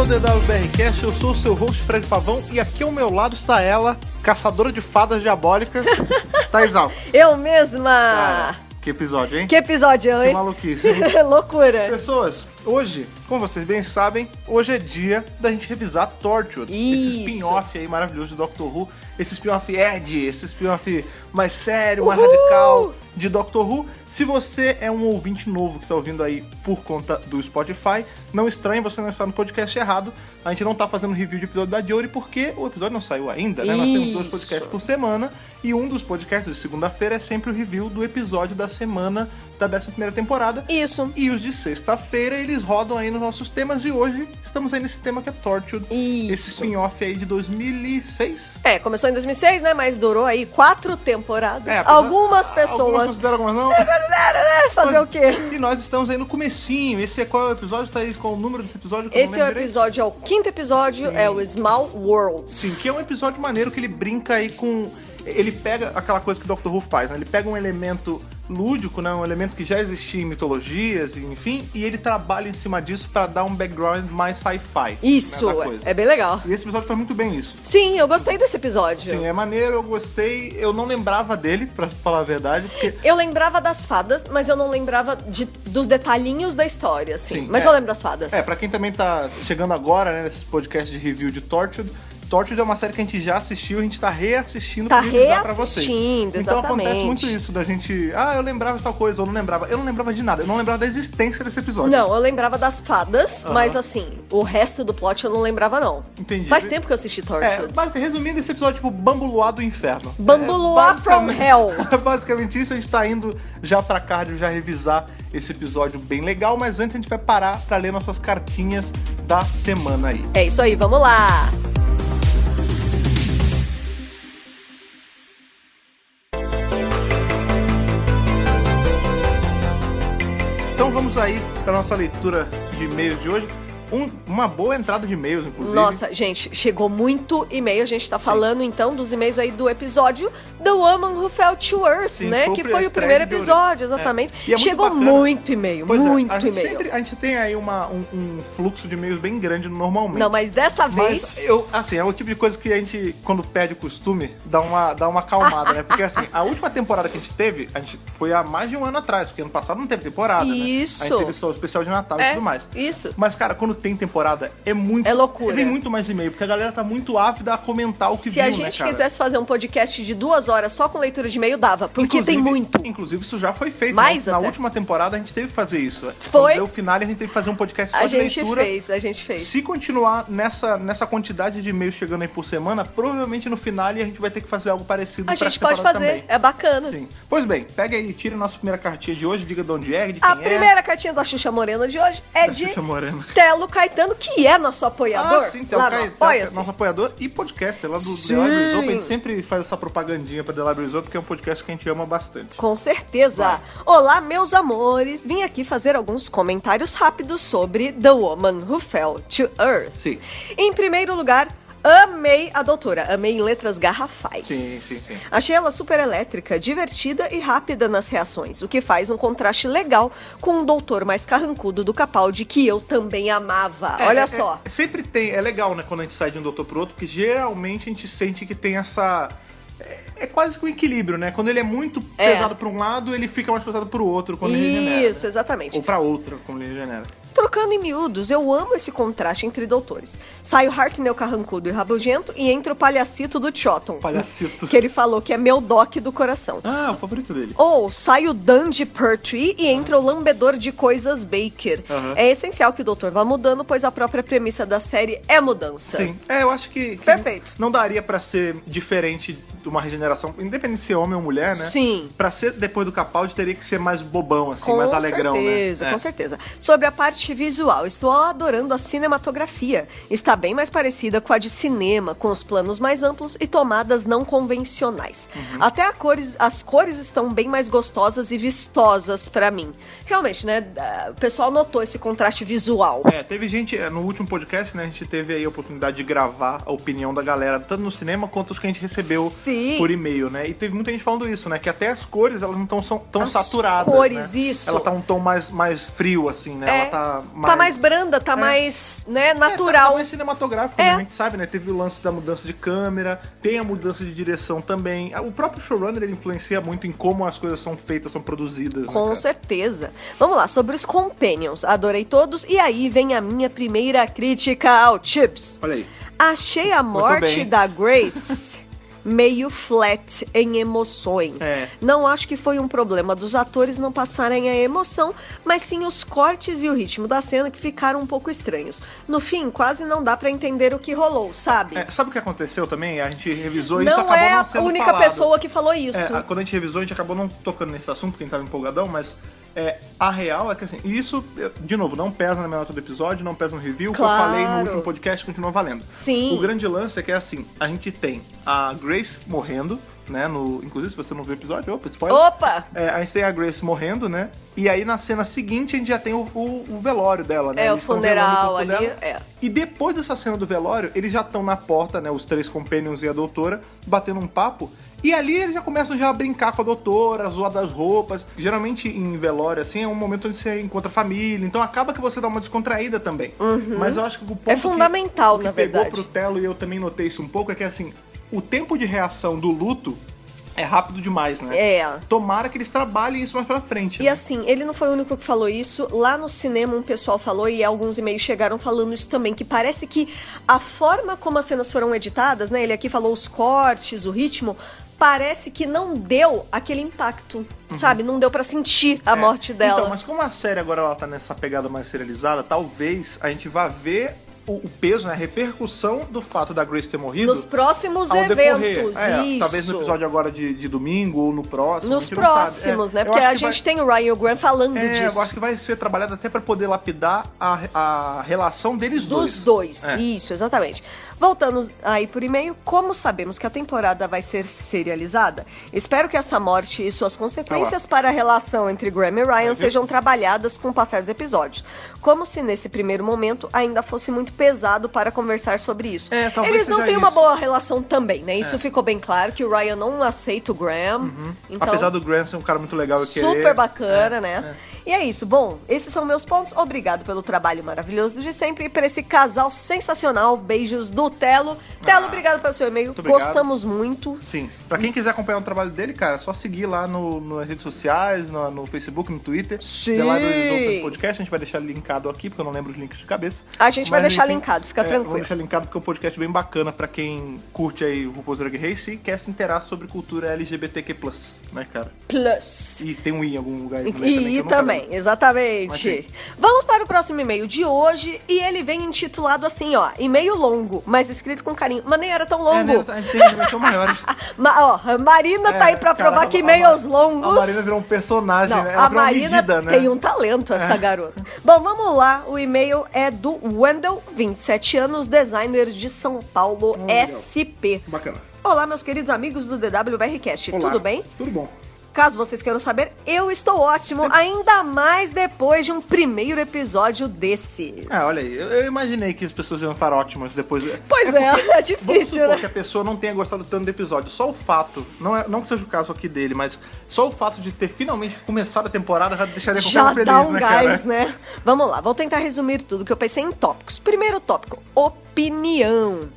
DWBRcast, eu sou o seu host Fred Pavão e aqui ao meu lado está ela, caçadora de fadas diabólicas, Thaís Alves. Eu mesma! Cara, que episódio, hein? Que episódio, hein? Que maluquice, hein? Loucura! Pessoas, hoje, como vocês bem sabem, hoje é dia da gente revisar Torchwood. Esse spin-off aí maravilhoso de Doctor Who, esse spin-off edgy, esse spin-off mais sério, mais radical de Doctor Who. Se você é um ouvinte novo que está ouvindo aí por conta do Spotify, não estranhe, você não está no podcast errado. A gente não está fazendo review de episódio da Jory porque o episódio não saiu ainda, né? Nós temos 2 podcasts por semana e um dos podcasts de segunda-feira é sempre o review do episódio da semana da 11ª temporada. Isso. E os de sexta-feira eles rodam aí nos nossos temas e hoje estamos aí nesse tema que é Torchwood. Isso. Esse spin-off aí de 2006. É, começou em 2006, né? Mas durou aí 4 temporadas. Algumas pessoas... Algumas consideram, algumas não. Considera, né? Fazer o quê? E nós estamos aí no comecinho. Esse é qual é o episódio, Thaís? Qual é o número desse episódio? Esse é o episódio, é o 5º episódio, é o Small Worlds. Sim, que é um episódio maneiro que ele brinca aí com... Ele pega aquela coisa que o Doctor Who faz, né? Ele pega um elemento lúdico, né? Um elemento que já existia em mitologias, enfim, e ele trabalha em cima disso pra dar um background mais sci-fi. Isso, né, é bem legal. E esse episódio faz muito bem isso. Sim, eu gostei desse episódio. Sim, é maneiro, eu gostei. Eu não lembrava dele, pra falar a verdade, porque... Eu lembrava das fadas, mas eu não lembrava dos detalhinhos da história, assim. Sim, mas eu lembro das fadas. Pra quem também tá chegando agora, né, nesses podcasts de review de Torchwood é uma série que a gente já assistiu, a gente tá reassistindo pra revisar pra vocês. Exatamente. Então acontece muito isso, da gente... eu lembrava essa coisa, ou não lembrava. Eu não lembrava de nada, eu não lembrava da existência desse episódio. Não, eu lembrava das fadas, mas assim, o resto do plot eu não lembrava, não. Entendi. Faz tempo que eu assisti Torchwood. Resumindo, esse episódio é tipo Bambuloá do Inferno. Bambuloá from Hell. Basicamente isso, a gente tá indo já pra cardio, já revisar esse episódio bem legal, mas antes a gente vai parar pra ler nossas cartinhas da semana aí. É isso aí, vamos lá! Então vamos aí para nossa leitura de e-mails de hoje. Uma boa entrada de e-mails, inclusive. Nossa, gente, chegou muito e-mail. A gente tá falando, então, dos e-mails aí do episódio The Woman Who Fell to Earth, né? Que foi o primeiro episódio, exatamente. É Chegou muito e-mail, muito e-mail. A gente tem aí um fluxo de e-mails bem grande normalmente. Não, mas dessa vez... é o tipo de coisa que a gente, quando perde o costume, dá uma acalmada, né? Porque, assim, a última temporada que a gente teve, foi há mais de um ano atrás, porque ano passado não teve temporada, isso. Né? A gente teve só o especial de Natal e tudo mais. Isso. Mas, cara, quando tem temporada, é loucura. Vem muito mais e-mail, porque a galera tá muito ávida a comentar o que viu, Se a gente quisesse fazer um podcast de 2 horas só com leitura de e-mail, dava, porque tem muito. Inclusive, isso já foi feito. Mais Na última temporada, a gente teve que fazer isso. Foi? Quando deu o final, a gente teve que fazer um podcast só de leitura. A gente fez. Se continuar nessa quantidade de e-mails chegando aí por semana, provavelmente no final a gente vai ter que fazer algo parecido. A gente pode fazer, também. É bacana. Sim. Pois bem, pega aí, tira a nossa primeira cartinha de hoje, diga de onde é, de quem A primeira cartinha da Xuxa Morena de hoje é de Telo Caetano, que é nosso apoiador. Sim, Telo Caetano, nosso apoiador e podcast, lá do The Libraries Open. A gente sempre faz essa propagandinha pra The Libraries Open, porque é um podcast que a gente ama bastante. Com certeza. Vai. Olá, meus amores. Vim aqui fazer alguns comentários rápidos sobre The Woman Who Fell to Earth. Sim. Em primeiro lugar, amei a doutora, amei em letras garrafais. Sim. Achei ela super elétrica, divertida e rápida nas reações, o que faz um contraste legal com um doutor mais carrancudo do Capaldi, que eu também amava. Olha só. Sempre tem, é legal, né, quando a gente sai de um doutor pro outro, porque geralmente a gente sente que tem essa... É quase que um equilíbrio, né? Quando ele é muito pesado pra um lado, ele fica mais pesado pro outro quando ele regenera. Isso, exatamente. Ou pra outra quando ele regenera. Trocando em miúdos, eu amo esse contraste entre doutores. Sai o Hartnell carrancudo e rabugento e entra o palhacito do Troughton. Palhacito. Que ele falou que é meu doc do coração. Ah, o favorito dele. Ou sai o Dundee Pertwee e entra o lambedor de coisas Baker. É essencial que o doutor vá mudando, pois a própria premissa da série é mudança. Sim. Eu acho que perfeito. Não daria pra ser diferente de uma regeneração, independente de ser homem ou mulher, né? Sim. Pra ser depois do Capaldi, teria que ser mais bobão, assim, mais alegrão, né? Com certeza. Sobre a parte visual, estou adorando a cinematografia. Está bem mais parecida com a de cinema, com os planos mais amplos e tomadas não convencionais. Até as cores estão bem mais gostosas e vistosas pra mim. Realmente, né? O pessoal notou esse contraste visual. Teve gente, no último podcast, né? A gente teve aí a oportunidade de gravar a opinião da galera, tanto no cinema quanto os que a gente recebeu por e-mail, né? E teve muita gente falando isso, né? Que até as cores, elas não estão tão As saturadas, cores, né? isso. Ela tá um tom mais frio, assim, né? Ela tá mais... Tá mais branda, tá mais, né, natural. Tá mais cinematográfico, né? A gente sabe, né? Teve o lance da mudança de câmera, tem a mudança de direção também. O próprio showrunner, ele influencia muito em como as coisas são feitas, são produzidas. Com né, certeza. Vamos lá, sobre os Companions. Adorei todos. E aí vem a minha primeira crítica ao Chips. Olha aí. Achei a morte bem. da Grace meio flat em emoções. Não acho que foi um problema dos atores não passarem a emoção, mas sim os cortes e o ritmo da cena que ficaram um pouco estranhos. No fim, quase não dá pra entender o que rolou, sabe? Sabe o que aconteceu também? A gente revisou isso, Não acabou é não a sendo única falado. pessoa que falou isso. Quando a gente revisou, a gente acabou não tocando nesse assunto, porque a gente tava empolgadão, mas a real é que, assim, isso, de novo, não pesa na minha nota do episódio, não pesa no review, Claro. o que eu falei no último podcast continua valendo. Sim. O grande lance é que, assim, a gente tem a Grace morrendo, né, inclusive, se você não viu o episódio, spoiler. Opa! A gente tem a Grace morrendo, né, e aí na cena seguinte a gente já tem o velório dela, né. O Eles estão funeral velando o corpo ali, dela. E depois dessa cena do velório, eles já estão na porta, né, os 3 companions e a doutora, batendo um papo. E ali eles já começam a brincar com a doutora, zoar das roupas. Geralmente em velório, assim, é um momento onde você encontra a família. Então acaba que você dá uma descontraída também. Mas eu acho que o ponto fundamental, que na pegou verdade. pro Telo, e eu também notei isso um pouco, é que, assim, o tempo de reação do luto é rápido demais, né? Tomara que eles trabalhem isso mais pra frente. E né? assim, ele não foi o único que falou isso. Lá no cinema um pessoal falou, e alguns e-mails chegaram falando isso também, que parece que a forma como as cenas foram editadas, né? Ele aqui falou os cortes, o ritmo, parece que não deu aquele impacto, sabe? Não deu pra sentir a morte dela. Então, mas como a série agora ela tá nessa pegada mais serializada, talvez a gente vá ver o peso, né, a repercussão do fato da Grace ter morrido nos próximos ao eventos, decorrer. isso. Talvez no episódio agora de domingo ou no próximo. Nos a gente não sabe. próximos, né? Porque a gente tem o Ryan Grant falando disso. Eu acho que vai ser trabalhado até pra poder lapidar a relação deles Dos dois, isso, exatamente. Voltando aí por e-mail, como sabemos que a temporada vai ser serializada? Espero que essa morte e suas consequências para a relação entre Graham e Ryan sejam trabalhadas com o passar dos episódios. Como se nesse primeiro momento ainda fosse muito pesado para conversar sobre isso. Eles não têm uma boa relação também, né? Isso ficou bem claro, que o Ryan não aceita o Graham. Então, apesar do Graham ser um cara muito legal e querer. Super bacana, né? E é isso. Bom, esses são meus pontos. Obrigado pelo trabalho maravilhoso de sempre e por esse casal sensacional. Beijos do Telo. Telo, obrigado pelo seu e-mail. Gostamos muito. Sim. Pra quem quiser acompanhar o trabalho dele, cara, é só seguir lá nas redes sociais, no Facebook, no Twitter. Sim. The Libraries Open Podcast. A gente vai deixar linkado aqui, porque eu não lembro os links de cabeça. A gente vai deixar enfim, linkado, fica tranquilo. Vamos deixar linkado porque é um podcast bem bacana pra quem curte aí o RuPaul's Drag Race e quer se inteirar sobre cultura LGBTQ+, né, cara? Plus. E tem um I em algum lugar aí E também, exatamente. Vamos para o próximo e-mail de hoje e ele vem intitulado assim, ó, e-mail longo, mas escrito com carinho, mas nem era tão longo. A gente são maiores. A Marina tá aí pra provar que e-mails longos... A Marina virou um personagem, Não, né? Ela a virou uma Marina medida, né? tem um talento, essa garota. Bom, vamos lá, o e-mail é do Wendell, 27 anos, designer de São Paulo, SP. Bacana. Olá, meus queridos amigos do DWBRcast, Olá. tudo bem? Tudo bom. Caso vocês queiram saber, eu estou ótimo, ainda mais depois de um primeiro episódio desses. Olha aí, eu imaginei que as pessoas iam estar ótimas depois. Pois é Vamos difícil, supor né? que a pessoa não tenha gostado tanto do episódio. Só o fato, não que seja o caso aqui dele, mas só o fato de ter finalmente começado a temporada já deixaria qualquer Já um feliz, dá um né, gás, cara? né? Vamos lá, vou tentar resumir tudo que eu pensei em tópicos. Primeiro tópico, opinião.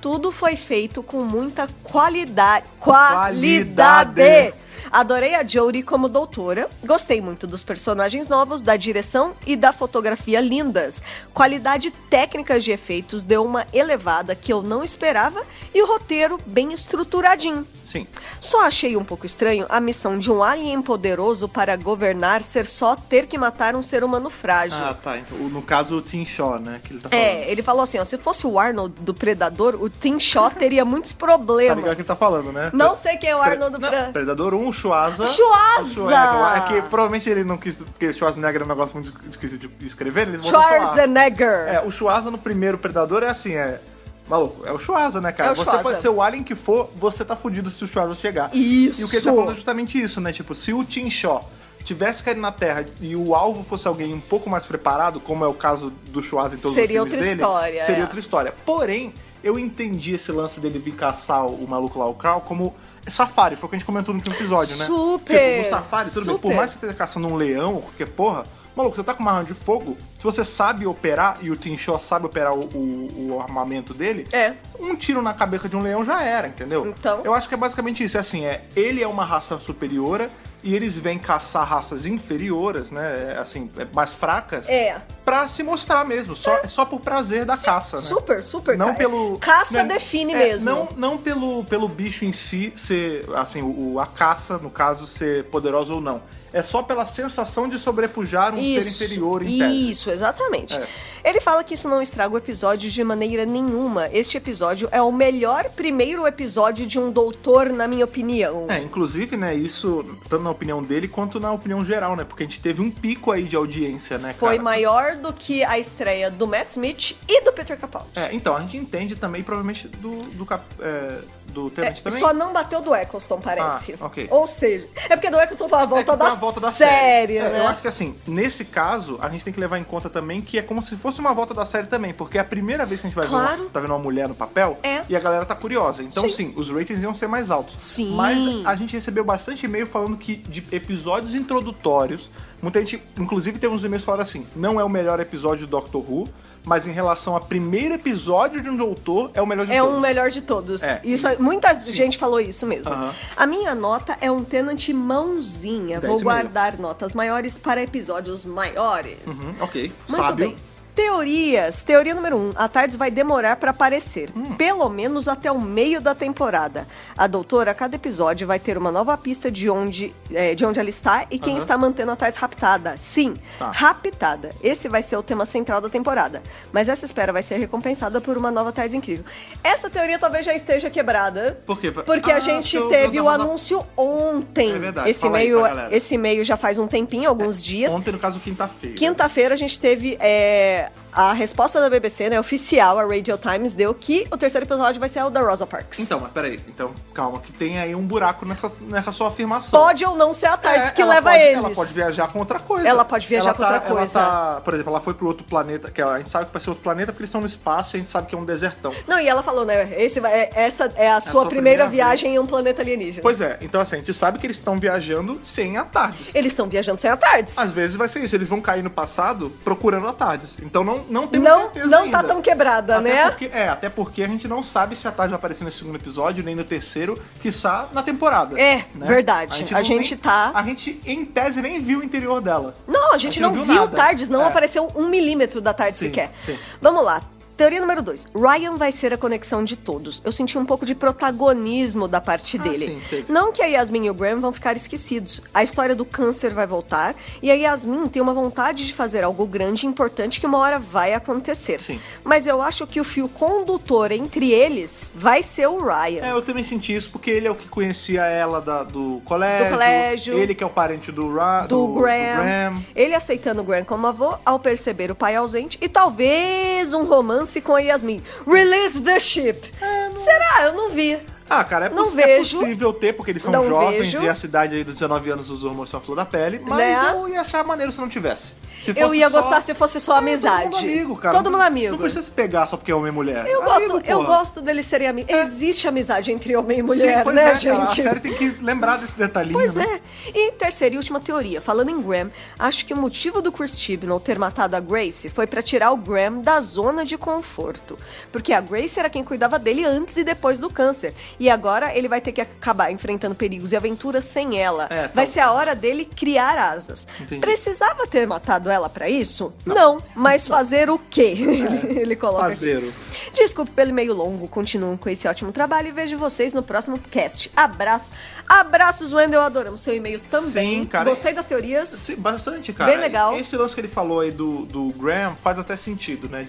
Tudo foi feito com muita qualidade. Adorei a Jodie como doutora, gostei muito dos personagens novos, da direção e da fotografia lindas. Qualidade técnica de efeitos deu uma elevada que eu não esperava e o roteiro bem estruturadinho. Sim. Só achei um pouco estranho a missão de um alien poderoso para governar ser só ter que matar um ser humano frágil. Ah, tá. Então, no caso, o Tim Shaw, né? Que ele tá falando. Ele falou assim, ó, se fosse o Arnold do Predador, o Tim Shaw teria muitos problemas. Tá ligado que ele tá falando, né? Não sei quem é o Arnold do Predador. Predador 1, o Schwarza. Schwarza! É que provavelmente ele não quis, porque o Schwarzenegger é um negócio muito difícil de escrever, eles botam Schwarzenegger! o Schwarza no primeiro Predador é assim, maluco, é o Schwarza, né, cara? Você Schwarza. pode ser o alien que for, você tá fudido se o Schwarza chegar. Isso! E o que ele tá falando é justamente isso, né? Tipo, se o Tim Shaw tivesse caído na Terra e o alvo fosse alguém um pouco mais preparado, como é o caso do Schwarzenegger em todos os filmes dele, seria outra história. Porém, eu entendi esse lance dele vir caçar o maluco lá, o Crow, como safari, foi o que a gente comentou no último episódio, né? Super! No safari, tudo bem, por mais que você esteja caçando um leão ou qualquer porra, maluco, você tá com uma arma de fogo, se você sabe operar, e o Tim Shaw sabe operar o armamento dele, um tiro na cabeça de um leão já era, entendeu? Então... Eu acho que é basicamente isso, ele é uma raça superiora, e eles vêm caçar raças inferiores, né, assim, mais fracas, pra se mostrar mesmo, só por prazer da caça, né? Super, não pelo... Caça define mesmo. Não pelo bicho em si ser, assim, a caça, no caso, ser poderosa ou não. É só pela sensação de sobrepujar um ser inferior em tese. Isso, exatamente. Ele fala que isso não estraga o episódio de maneira nenhuma. Este episódio é o melhor primeiro episódio de um doutor, na minha opinião. Inclusive, né, isso, tanto na opinião dele, quanto na opinião geral, né? Porque a gente teve um pico aí de audiência, né, cara? Foi maior do que a estreia do Matt Smith e do Peter Capaldi. Então, a gente entende também, provavelmente, do Tennant também. Só não bateu do Eccleston, parece. Ok. Ou seja, é porque do Eccleston foi a volta da série, né? Eu acho que assim, nesse caso, a gente tem que levar em conta também que é como se fosse uma volta da série também, porque é a primeira vez que a gente vai ver tá vendo uma mulher no papel e a galera tá curiosa. Então, sim, os ratings iam ser mais altos. Sim. Mas a gente recebeu bastante e-mail falando que de episódios introdutórios, muita gente, inclusive teve uns e-mails falando assim, não é o melhor episódio do Doctor Who, mas em relação ao primeiro episódio de um doutor, é o melhor de todos. É o melhor de todos. Isso, muita gente falou isso mesmo. A minha nota é um Tennant mãozinha. Vou guardar notas maiores para episódios maiores. Ok, muito sábio. bem. Teorias. Teoria número 1. A TARDIS vai demorar para aparecer. Pelo menos até o meio da temporada. A doutora, a cada episódio, vai ter uma nova pista de onde ela está e quem está mantendo a TARDIS raptada. Sim, raptada. Esse vai ser o tema central da temporada. Mas essa espera vai ser recompensada por uma nova TARDIS incrível. Essa teoria talvez já esteja quebrada. Por quê? Porque a gente teve o anúncio ontem. É verdade. Esse e-mail já faz um tempinho, alguns dias. Ontem, no caso, quinta-feira. Quinta-feira a gente teve... a resposta da BBC, né, oficial, a Radio Times, deu que o terceiro episódio vai ser o da Rosa Parks. Então, mas peraí. Então, calma, que tem aí um buraco nessa sua afirmação. Pode ou não ser a TARDIS que leva eles. Ela pode viajar com outra coisa. Ela pode viajar com outra coisa. Por exemplo, ela foi pro outro planeta, que a gente sabe que vai ser outro planeta porque eles estão no espaço e a gente sabe que é um desertão. Não, e ela falou, né, essa é a sua primeira viagem em um planeta alienígena. Pois é, então assim, a gente sabe que eles estão viajando sem a TARDIS. Eles estão viajando sem a TARDIS. Às vezes vai ser isso, eles vão cair no passado procurando a TARDIS. Então não temos certeza não ainda. tá tão quebrada, até porque a gente não sabe se a TARDIS vai aparecer no segundo episódio, nem no terceiro, quiçá na temporada. Verdade. A gente, em tese, nem viu o interior dela. Não, a gente não viu o TARDIS, não apareceu 1 milímetro da TARDIS sequer. Vamos lá. Teoria número 2. Ryan vai ser a conexão de todos. Eu senti um pouco de protagonismo da parte dele. Não que a Yasmin e o Graham vão ficar esquecidos. A história do câncer vai voltar e a Yasmin tem uma vontade de fazer algo grande e importante que uma hora vai acontecer. Mas eu acho que o fio condutor entre eles vai ser o Ryan. Eu também senti isso porque ele é o que conhecia ela do colégio. Ele que é o parente do Graham. Ele aceitando o Graham como avô ao perceber o pai ausente e talvez um romance com a Yasmin. Release the ship. Será? Eu não vi. Cara, é possível ter, porque eles são jovens e a cidade aí dos 19 anos os hormônios são a flor da pele, mas eu ia achar maneiro se não tivesse. Eu ia gostar se fosse só amizade. Todo mundo amigo, cara. Todo mundo amigo. Não precisa se pegar só porque é homem e mulher. Eu gosto deles serem amigos. Existe amizade entre homem e mulher, né, gente? Cara, a série tem que lembrar desse detalhinho. Pois é. E terceira e última teoria. Falando em Graham, acho que o motivo do Chris Chibnall ter matado a Grace foi pra tirar o Graham da zona de conforto. Porque a Grace era quem cuidava dele antes e depois do câncer. E agora ele vai ter que acabar enfrentando perigos e aventuras sem ela. Vai ser a hora dele criar asas. Entendi. Precisava ter matado ela pra isso? Não. Mas fazer o quê? Ele coloca aqui. Desculpe pelo e-mail longo. Continuem com esse ótimo trabalho e vejo vocês no próximo cast. Abraços, Wendel. Adoramos seu e-mail também. Sim, cara. Gostei das teorias. Sim, bastante, cara. Bem legal. Esse lance que ele falou aí do Graham faz até sentido, né?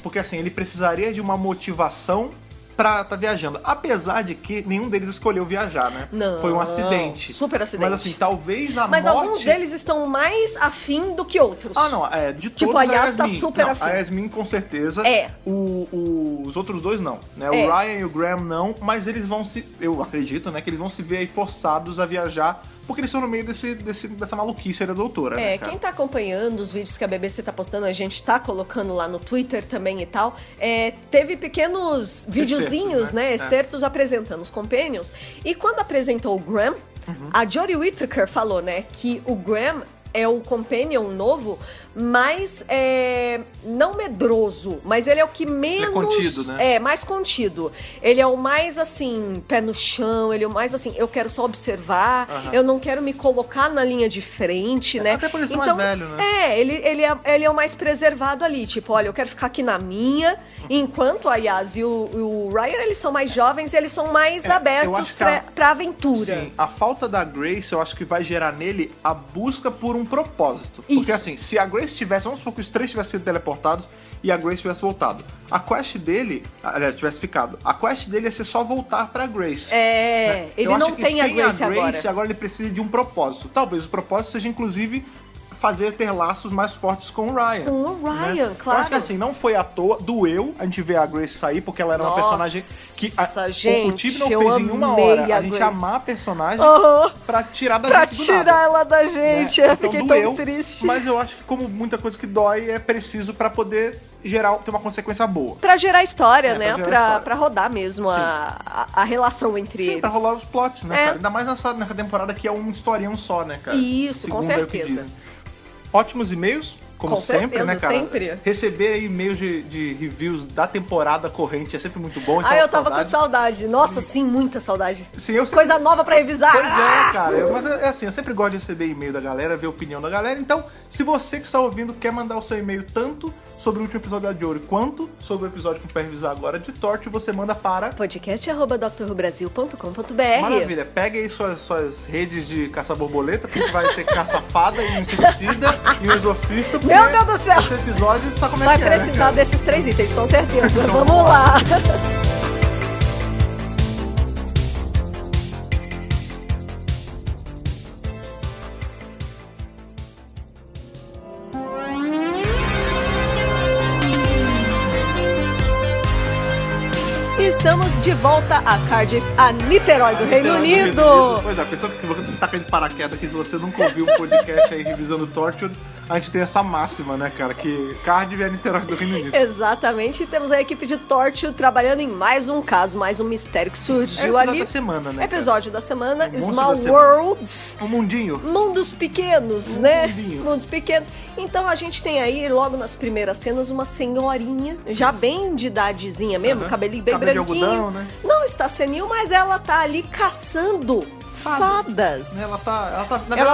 Porque assim, ele precisaria de uma motivação pra tá viajando. Apesar de que nenhum deles escolheu viajar, né? Não. Foi um acidente. Super acidente. Mas assim, talvez a Mas morte... alguns deles estão mais afim do que outros. Ah, não, de Tipo, todos a Yas tá Yasmin. super Não, afim. a Yasmin com certeza. É. Os outros dois não, né? É. O Ryan e o Graham não, mas eles vão eu acredito, né, que eles vão se ver aí forçados a viajar, porque eles estão no meio dessa maluquice aí da doutora, né, cara? Quem tá acompanhando os vídeos que a BBC tá postando, a gente tá colocando lá no Twitter também e tal, teve pequenos videozinhos, né, excertos apresentando os Companions, e quando apresentou o Graham, a Jodie Whittaker falou, né, que o Graham é o Companion novo, mas não medroso, mas ele é o que menos... contido, né? Mais contido. Ele é o mais, assim, pé no chão, ele é o mais, assim, eu quero só observar, eu não quero me colocar na linha de frente, né? Até por isso mais velho, né? Ele é o mais preservado ali, tipo, olha, eu quero ficar aqui na minha, enquanto a Yas e o Ryan, eles são mais jovens e eles são mais abertos pra aventura. Sim, a falta da Grace, eu acho que vai gerar nele a busca por um propósito. Isso. Porque assim, se a Grace tivesse, vamos supor que os três tivessem sido teleportados e a Grace tivesse voltado. A quest dele, aliás, tivesse ficado. A quest dele ia ser só voltar pra Grace. Né? Ele não tem a Grace agora ele precisa de um propósito. Talvez o propósito seja, inclusive, ter laços mais fortes com o Ryan. Com o Ryan, né? claro. Eu acho que assim, não foi à toa, doeu a gente ver a Grace sair, porque ela era uma personagem que o time não fez em uma hora. A gente amar a personagem pra tirar da gente do nada. Ela da gente, né? eu fiquei tão triste. Mas eu acho que como muita coisa que dói, é preciso pra poder ter uma consequência boa. Pra gerar história, né? Pra rodar mesmo a relação entre eles. Pra rolar os plots, né, cara? Ainda mais nessa temporada que é uma historinha só, né, cara? Isso, segundo com certeza. Ótimos e-mails, como com sempre, certeza, né, cara? Sempre. Receber aí e-mails de reviews da temporada corrente é sempre muito bom. Então eu tava com saudade. Nossa, sim, muita saudade. Sim, eu sempre... Coisa nova pra revisar. Pois é, cara. Mas é assim, eu sempre gosto de receber e-mail da galera, ver a opinião da galera. Então, se você que está ouvindo quer mandar o seu e-mail tanto sobre o último episódio da Jory quanto sobre o episódio que a gente vai revisar agora de Torchwood, você manda para podcast@drrubrasil.com.br. Maravilha. Pega aí suas redes de caça-borboleta, que a gente vai ter caça-fada e um inseticida e um exorcista. Meu Deus do céu! Esse episódio, sabe como é vai que precisar né, desses 3 itens, com certeza. Então, vamos lá. Estamos de volta a Cardiff, a Niterói do Reino Unido. Pois é, a pessoa que você tá caindo de paraquedas aqui, se você nunca ouviu um podcast aí revisando Torchwood, a gente tem essa máxima, né, cara, que Cardiff é a Niterói do Reino Unido. Exatamente, e temos a equipe de Torchwood trabalhando em mais um caso, mais um mistério que surgiu ali. Episódio da semana, né, episódio da semana, o Small da Worlds. Semana. Um mundinho. Mundos pequenos, né? Mundinho. Mundos pequenos. Então a gente tem aí, logo nas primeiras cenas, uma senhorinha, já bem de idadezinha mesmo, cabelinho bem Cabelo branquinho. De algodão, né? Não está senil, mas ela tá ali caçando fadas. Ela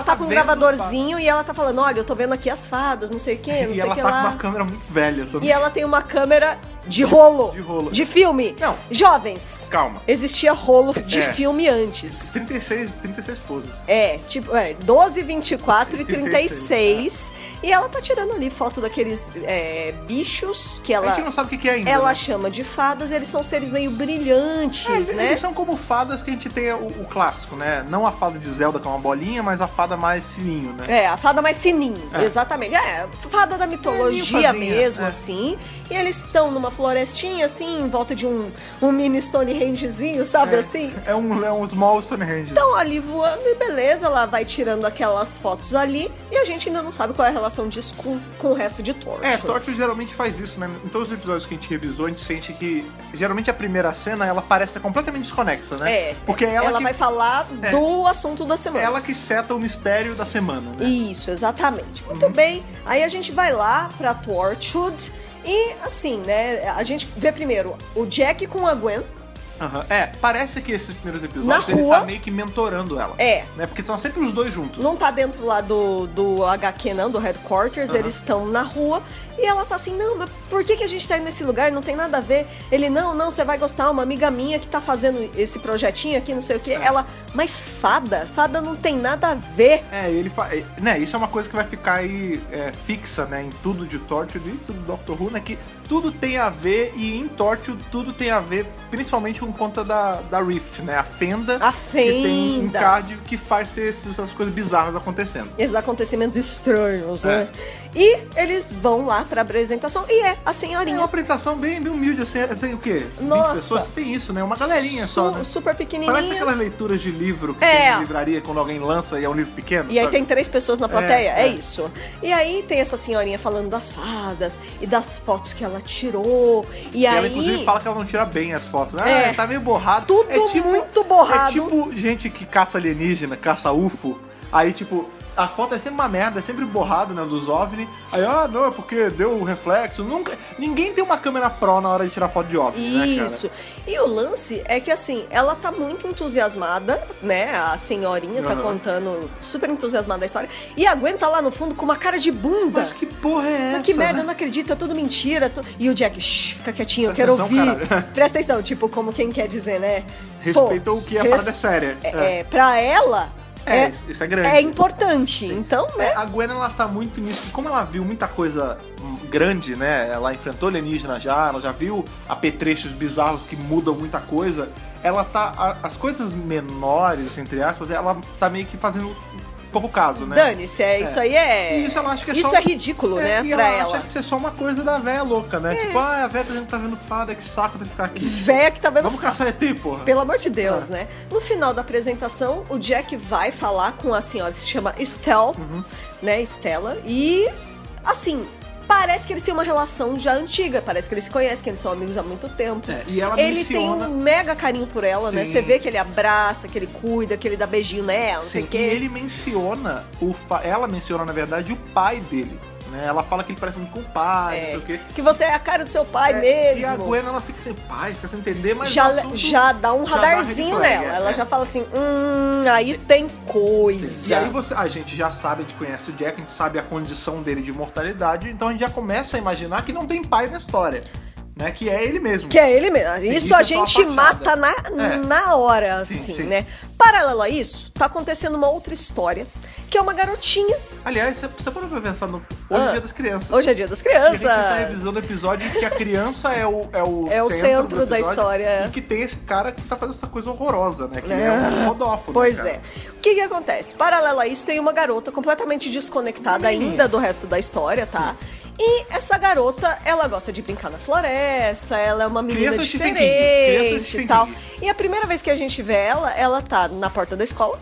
tá com um gravadorzinho e ela tá falando, olha, eu tô vendo aqui as fadas, não sei o que, não sei o que lá. E ela tá com uma câmera muito velha também. E ela tem uma câmera de rolo. De rolo. De filme. Não. Jovens. Calma. Existia rolo de filme antes. 36 poses. 12, 24 e 36. 36. E ela tá tirando ali foto daqueles bichos que ela... A gente não sabe o que é ainda. Ela né? chama de fadas, eles são seres meio brilhantes, né? Eles são como fadas que a gente tem o clássico, né? Não a fada de Zelda, que é uma bolinha, mas a fada mais sininho, né? A fada mais sininho, exatamente. Fada da mitologia mesmo, assim. E eles estão numa florestinha, assim, em volta de um mini Stonehengezinho, sabe assim? É um small Stonehenge. Então, ali voando e beleza, ela vai tirando aquelas fotos ali e a gente ainda não sabe qual é a relação disso com o resto de Torchwood. Torchwood geralmente faz isso, né? Em todos os episódios que a gente revisou, a gente sente que, geralmente, a primeira cena, ela parece ser completamente desconexa, né? Porque ela vai falar do assunto da semana. Ela que seta o mistério da semana, né? Isso, exatamente. Muito bem. Aí a gente vai lá pra Torchwood e, assim, né, a gente vê primeiro o Jack com a Gwen. Parece que esses primeiros episódios ele tá meio que mentorando ela. Né? Porque estão sempre os dois juntos. Não tá dentro lá do HQ, não, do Headquarters, eles estão na rua e ela tá assim, não, mas por que a gente tá indo nesse lugar? Não tem nada a ver. Ele, não, você vai gostar, uma amiga minha que tá fazendo esse projetinho aqui, não sei o que. Ela, mas fada não tem nada a ver. Ele né, isso é uma coisa que vai ficar aí fixa, né, em tudo de Torchwood e tudo do Doctor Who, né, que tudo tem a ver, e em Torchwood tudo tem a ver, principalmente com conta da Rift, né? A fenda. A Que tem um fenda. card que faz ter essas coisas bizarras acontecendo. Esses acontecimentos estranhos, né? E eles vão lá pra apresentação e a É senhorinha. uma apresentação bem humilde, assim, o quê? 20 Nossa. pessoas? Tem isso, né? Uma galerinha só, né? Super pequenininha. Parece aquelas leituras de livro que É. tem na livraria quando alguém lança e é um livro pequeno. E aí sabe? tem 3 pessoas na plateia, é é. isso. E aí tem essa senhorinha falando das fadas e das fotos que ela tirou. E E aí... ela, inclusive, fala que ela não tira bem as fotos. É. Tá meio borrado. Tudo muito borrado. É tipo gente que caça alienígena, caça UFO. Aí, tipo, a foto é sempre uma merda, é sempre borrado, né, dos OVNI. Aí, não, é porque deu um reflexo. Ninguém tem uma câmera pro na hora de tirar foto de OVNI, né, cara? Isso. E o lance é que, assim, ela tá muito entusiasmada, né? A senhorinha tá contando, super entusiasmada da história. E a Gwen tá lá no fundo com uma cara de bunda. Mas que porra é essa? Que merda, eu né? não acredito, é tudo mentira. E o Jack, fica quietinho, eu Presta quero atenção, ouvir. caralho. Presta atenção, tipo, como quem quer dizer, né? Respeita o que a parada é séria. Pra ela, Isso é grande. é importante. Então, né? A Gwen, ela tá muito nisso. Como ela viu muita coisa grande, né? Ela enfrentou alienígena já, ela já viu apetrechos bizarros que mudam muita coisa. Ela tá... As coisas menores, entre aspas, ela tá meio que fazendo pouco caso, né? Dane-se, isso aí é... E isso ela acha que é isso só... é ridículo, né, e pra ela ela. acha que isso é só uma coisa da véia louca, né? Tipo, a véia tá vendo fada, que saco de ficar aqui. Véia que tá vendo... Vamos caçar ET, porra. Pelo amor de Deus, né? No final da apresentação, o Jack vai falar com a senhora que se chama Estelle, né? Estela. E, assim, parece que eles têm uma relação já antiga. Parece que eles se conhecem, que eles são amigos há muito tempo. E ela ele menciona... tem um mega carinho por ela, né? Sim. Você vê que ele abraça, que ele cuida, que ele dá beijinho nela, não sei o Sim, quê. e ele menciona, ela menciona, na verdade, o pai dele. Né? Ela fala que ele parece muito com o pai, não sei o quê. Que você é a cara do seu pai mesmo. E a Gwen, ela fica sem pai, fica sem entender, mas já, o assunto já dá um já dá radarzinho red flag, nela. Ela já fala assim, aí tem coisa. E aí a gente já sabe, a gente conhece o Jack, a gente sabe a condição dele de imortalidade, então a gente já começa a imaginar que não tem pai na história. Né, que é ele mesmo. Que é ele mesmo. Sim, isso a é só a gente fachada. mata na hora, Sim, assim, sim. né? Paralelo a isso, tá acontecendo uma outra história, que é uma garotinha. Aliás, você parou pra pensar no... Hoje é Dia das Crianças. Hoje é Dia das E a Crianças. gente tá revisando o episódio em que a criança é o centro do da episódio, história. E que tem esse cara que tá fazendo essa coisa horrorosa, né? Que é um rodófono. Pois cara. é. O que acontece? Paralelo a isso, tem uma garota completamente desconectada ainda do resto da história, tá? E essa garota, ela gosta de brincar na floresta, ela é uma menina Criança de Stephen King. diferente Criança de e tal. Stephen E a primeira vez que a gente vê ela tá na porta da escola.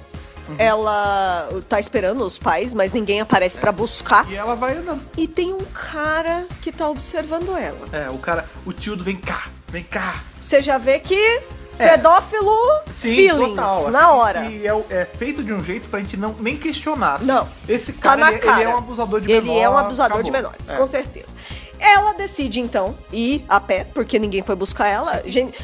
Ela tá esperando os pais, mas ninguém aparece pra buscar. E ela vai andando. E tem um cara que tá observando ela. O tio do vem cá. Você já vê que pedófilo feelings total, na assim, hora. E é feito de um jeito pra gente nem questionar. Assim. Não. Esse Tá cara, na ele cara. é um abusador de menores. Ele é um abusador de acabou. menores, com certeza. Ela decide, então, ir a pé, porque ninguém foi buscar ela.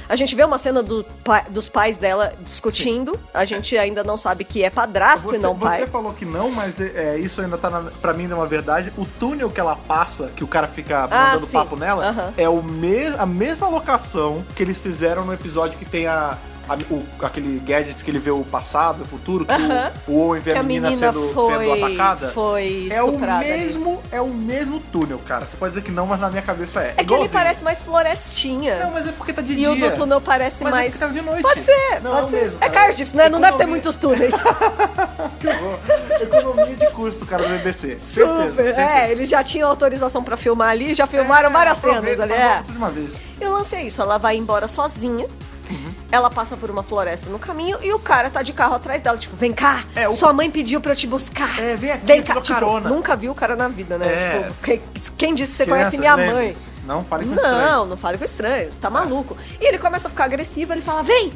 A gente vê uma cena dos pais dela discutindo. A gente ainda não sabe que é padrasto e não pai. Você falou que não, mas isso ainda tá, pra mim, é uma verdade. O túnel que ela passa, que o cara fica mandando sim. papo nela, é a mesma locação que eles fizeram no episódio que tem aquele gadget que ele vê o passado, o futuro, que o Owen vê Que a menina sendo atacada. Foi estuprada ali. É o mesmo túnel, cara. Você pode dizer que não, mas na minha cabeça é. É que ele igualzinho. parece mais florestinha. Não, mas é porque tá de E dia. o do túnel parece Mas mais... é porque tá de noite. Pode ser, Não, pode ser. mesmo, É cara. Cardiff, né? Não deve ter Economia. muitos túneis. Que horror. Economia de custo, cara, do BBC. Super. Eles já tinham autorização pra filmar ali, já filmaram várias cenas ali. Tudo de uma vez. E o lance é isso, ela vai embora sozinha. Ela passa por uma floresta no caminho e o cara tá de carro atrás dela, tipo, vem cá, sua mãe pediu pra eu te buscar. Vem aqui, vem eu te cá. dou Tipo, carona. nunca viu o cara na vida, né? Tipo, quem disse que você Criança, conhece minha lembre-se, mãe? Não fale com estranhos. Não fale com estranhos, tá maluco. E ele começa a ficar agressivo, ele fala, vem,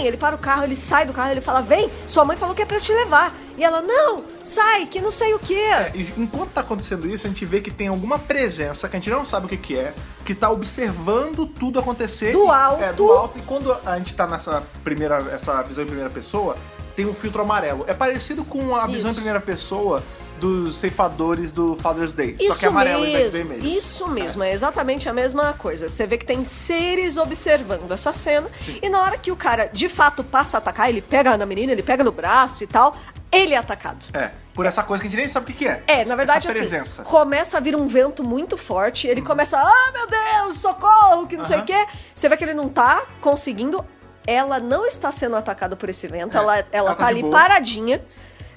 ele para o carro, ele sai do carro, ele fala, vem, sua mãe falou que é pra eu te levar. E ela, não, sai, que não sei o quê. E enquanto tá acontecendo isso, a gente vê que tem alguma presença, que a gente não sabe o que é, que tá observando tudo acontecer. Do alto. Do alto, e quando a gente tá essa visão em primeira pessoa, tem um filtro amarelo. É parecido com a visão em primeira pessoa dos ceifadores do Father's Day. Isso só que é amarelo mesmo, em vez de vermelho. isso mesmo, é exatamente a mesma coisa. Você vê que tem seres observando essa cena, e na hora que o cara, de fato, passa a atacar, ele pega na menina, ele pega no braço e tal, ele é atacado. Por essa coisa que a gente nem sabe o que é. Na verdade, essa assim, presença. começa a vir um vento muito forte, ele começa, meu Deus, socorro, que não sei o quê. Você vê que ele não tá conseguindo, ela não está sendo atacada por esse vento, ela tá ali boa. paradinha.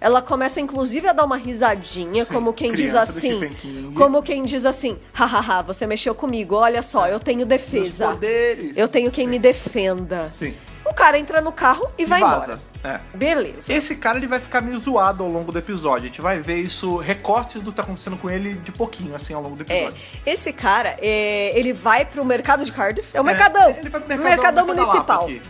Ela começa, inclusive, a dar uma risadinha, Sim, como quem diz criança do assim. Stephen King. Como quem diz assim, hahaha, você mexeu comigo, olha só, eu tenho defesa. Meus poderes. Eu tenho quem me defenda. Sim. O cara entra no carro e vai vaza. embora. Beleza. Esse cara ele vai ficar meio zoado ao longo do episódio. A gente vai ver isso, recortes do que tá acontecendo com ele de pouquinho, assim, ao longo do episódio. Esse cara, ele vai pro mercado de Cardiff. É o mercadão. Ele vai pro mercadão municipal. aqui.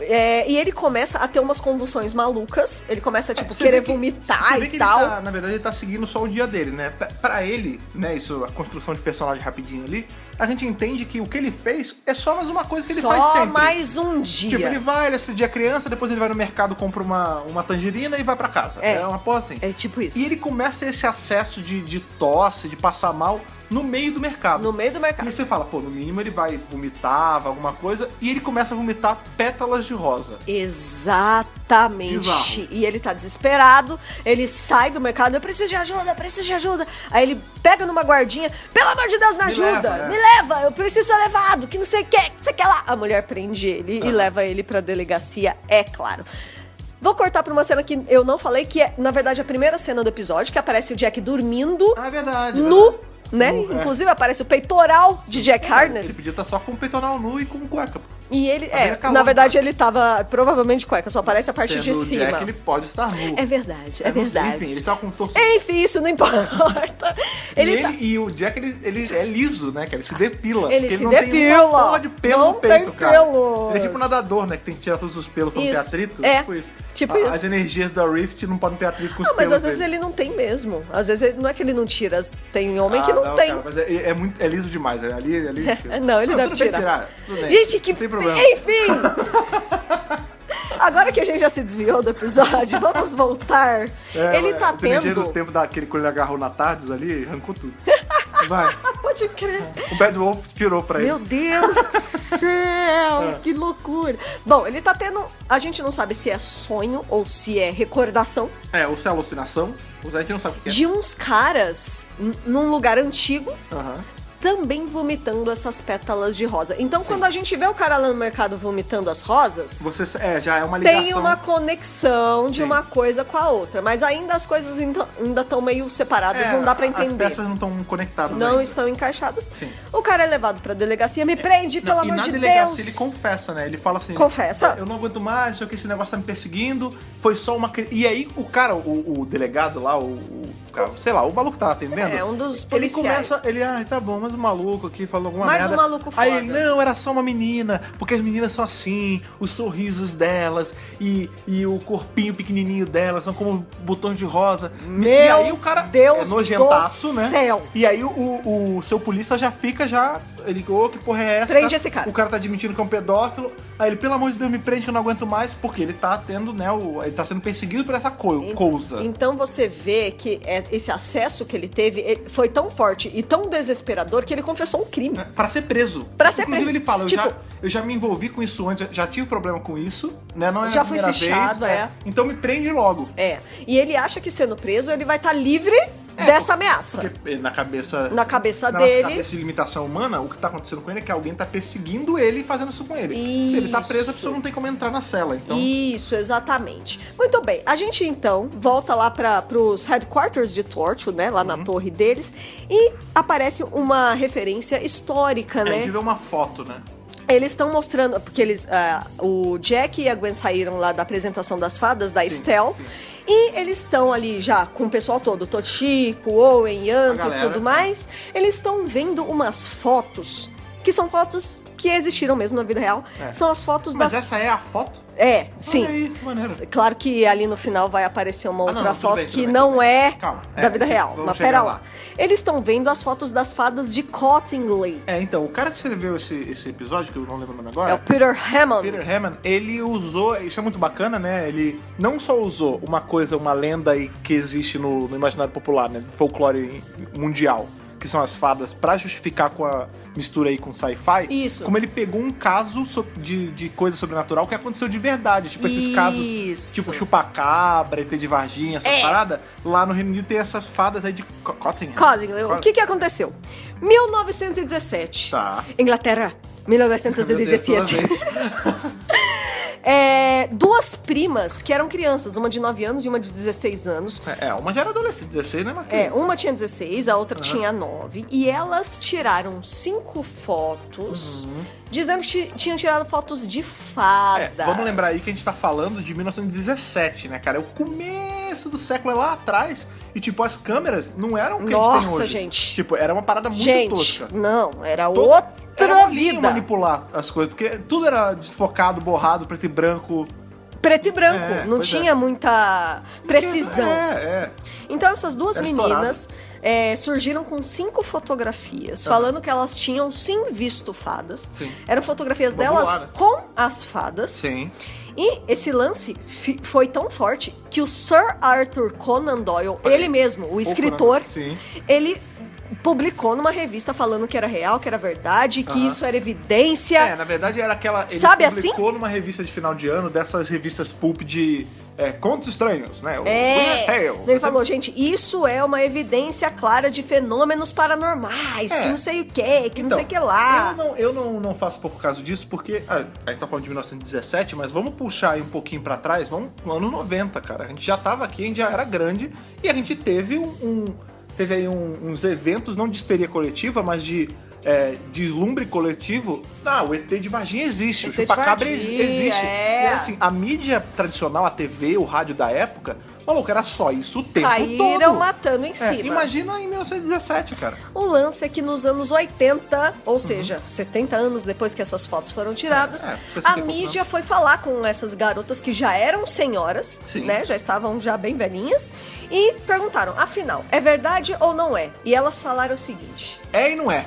E ele começa a ter umas convulsões malucas. Ele começa, tipo, Você querer vê que- vomitar você vê e que tal. Ele tá, na verdade, ele tá seguindo só o dia dele, né? Pra ele, né, isso, a construção de personagem rapidinho ali, a gente entende que o que ele fez é só mais uma coisa que ele faz Só sempre. mais um dia. Tipo, ele vai, ele esse dia criança, depois ele vai no mercado, compra uma tangerina e vai pra casa. É uma porra assim. É tipo isso. E ele começa esse acesso de tosse, de passar mal, no meio do mercado. No meio do mercado. E você fala, pô, no mínimo ele vai vomitar, alguma coisa, e ele começa a vomitar pétalas de rosa. Exatamente. Bizarro. E ele tá desesperado, ele sai do mercado, eu preciso de ajuda, preciso de ajuda. Aí ele pega numa guardinha, pelo amor de Deus, me ajuda, me leva, eu preciso ser levado, que não sei o que, não sei o que lá. A mulher prende ele e leva ele pra delegacia, é claro. Vou cortar pra uma cena que eu não falei, que é, na verdade, a primeira cena do episódio, que aparece o Jack dormindo Ah, é verdade. nu, né? Nu, Inclusive aparece o peitoral de Jack Ele Harkness. podia estar só com o peitoral nu e com cueca. E ele, Mas acabou, na verdade, ele tava provavelmente cueca, só aparece a parte Sendo de o cima. Jack, ele pode estar nu. É verdade, é Eu não sei, verdade. Enfim, ele só com torso. Enfim, isso não importa. E o Jack, ele é liso, né, cara? Ele se depila. Ele porque se não tem depila. uma porra de pelo Não no peito, tem cara. pelos. Ele é tipo um nadador, né, que tem que tirar todos os pelos pra não ter Isso. atrito. É, Tipo isso. tipo isso. As energias da Rift não podem ter atrito com os Não, mas pelos às vezes dele. ele não tem mesmo. Às vezes não é que ele não tira, tem homem que não tem. Cara, mas é liso demais. Ali Não, ele deve tudo bem tirar. tudo bem, Gente, que. não tem problema. Enfim! Agora que a gente já se desviou do episódio, vamos voltar. Ele tá essa energia do tendo. tempo daquele quando ele agarrou na Tardes ali, arrancou tudo. Vai. Pode crer. O Bad Wolf tirou pra ele. Meu Deus do céu, que loucura. Bom, ele tá tendo. A gente não sabe se é sonho ou se é recordação Ou se é alucinação, a gente não sabe o que é. de uns caras num lugar antigo. Aham. Também vomitando essas pétalas de rosa. Então, quando a gente vê o cara lá no mercado vomitando as rosas, Você, já é uma ligação. tem uma conexão de Sim. uma coisa com a outra. Mas ainda as coisas ainda estão meio separadas, não dá pra As entender. peças não estão conectadas Não ainda. estão encaixadas. Sim. O cara é levado pra delegacia, me prende, pelo E amor na de delegacia Deus. ele confessa, né? Ele fala assim... Confessa? Eu não aguento mais, sei o que, esse negócio tá me perseguindo, foi só uma... E aí o cara, o delegado lá, o cara, sei lá, o maluco que tá atendendo... É, um dos Ele policiais. começa, tá bom, mas o maluco aqui falou alguma Mais merda. um maluco Aí foda. ele, não, era só uma menina, porque as meninas são assim, os sorrisos delas e o corpinho pequenininho delas são como botões de rosa. Meu e aí o cara Deus é nojentaço, do né? céu. E aí o seu polícia já fica, ele, que porra é essa? Prende esse cara. O cara tá admitindo que é um pedófilo. Aí ele, pelo amor de Deus, me prende que eu não aguento mais, porque ele tá tendo, né, ele tá sendo perseguido por essa coisa. Então você vê que esse acesso que ele teve foi tão forte e tão desesperador que ele confessou um crime. Pra ser preso. Pra ser Inclusive preso. ele fala, Tipo, eu já me envolvi com isso antes, já tive problema com isso, né? Não é Já a fui primeira fichado, vez. Então me prende logo. E ele acha que sendo preso ele vai estar livre dessa ameaça. Porque na cabeça dele. Na cabeça de limitação humana, o que tá acontecendo com ele é que alguém tá perseguindo ele e fazendo isso com ele. Isso. Se ele tá preso, a pessoa não tem como entrar na cela. Então, Isso, exatamente. Muito bem, a gente então volta lá pros headquarters de Torchwood, né? Lá na torre deles. E aparece uma referência histórica, a né? gente vê uma foto, né? Eles estão mostrando, porque o Jack e a Gwen saíram lá da apresentação das fadas, da Estelle. sim. E eles estão ali já com o pessoal todo, Toshiko, Owen, Yanto e galera. tudo mais. Eles estão vendo umas fotos que são fotos que existiram mesmo na vida real. São as fotos Mas das... essa é a foto? Sim. Olha aí, que maneiro. Claro que ali no final vai aparecer uma outra não, foto bem, que bem, não é Calma. da vida real. Vamos Mas chegar pera lá. Eles estão vendo as fotos das fadas de Cottingley. Então, o cara que escreveu esse episódio, que eu não lembro o nome agora... É o Peter Hammond. Peter Hammond, ele usou... Isso é muito bacana, né? Ele não só usou uma lenda aí que existe no imaginário popular, né? Folclore mundial, que são as fadas, pra justificar com a mistura aí com sci-fi. Isso. Como ele pegou um caso de coisa sobrenatural que aconteceu de verdade. Tipo, esses casos, tipo chupacabra, ET de Varginha, essa parada. Lá no Reino Unido tem essas fadas aí de Cottingley. O que aconteceu? 1917. Tá. Inglaterra, 1917. Duas primas que eram crianças, uma de 9 anos e uma de 16 anos. Uma já era adolescente, 16, né, Marquinhos? Uma tinha 16, a outra tinha 9. E elas tiraram 5 fotos, dizendo que tinham tirado fotos de fadas. Vamos lembrar aí que a gente tá falando de 1917, né, cara? É o começo do século, é lá atrás. E, tipo, as câmeras não eram o que a gente tem hoje. Nossa, gente. Tipo, era uma parada muito tosca. Não, era outra vida. Manipular as coisas, porque tudo era desfocado, borrado, preto e branco. Preto e branco, não tinha muita precisão. Então essas duas meninas surgiram com 5 fotografias, falando que elas tinham sim visto fadas. Sim. Eram fotografias delas com as fadas. Sim. E esse lance foi tão forte que o Sir Arthur Conan Doyle, ele mesmo, o escritor, ele publicou numa revista falando que era real, que era verdade, que isso era evidência. Na verdade era aquela... Ele Sabe publicou assim? numa revista de final de ano, dessas revistas pulp de contos estranhos, né? Ele falou, gente, isso é uma evidência clara de fenômenos paranormais, que não sei o que não sei o que lá. Eu não faço pouco caso disso, porque a gente tá falando de 1917, mas vamos puxar aí um pouquinho pra trás, vamos no ano 90, cara. A gente já tava aqui, a gente já era grande, e a gente teve teve aí uns eventos, não de histeria coletiva, mas de deslumbre coletivo. O ET de Varginha existe, o chupacabra existe. E assim, a mídia tradicional, a TV, o rádio da época, maluco, era só isso o tempo todo. Caíram matando em cima. Imagina em 1917, cara. O lance é que nos anos 80, ou seja, 70 anos depois que essas fotos foram tiradas, a mídia foi falar com essas garotas que já eram senhoras, né? Já estavam já bem velhinhas, e perguntaram, afinal, é verdade ou não é? E elas falaram o seguinte... É e não é.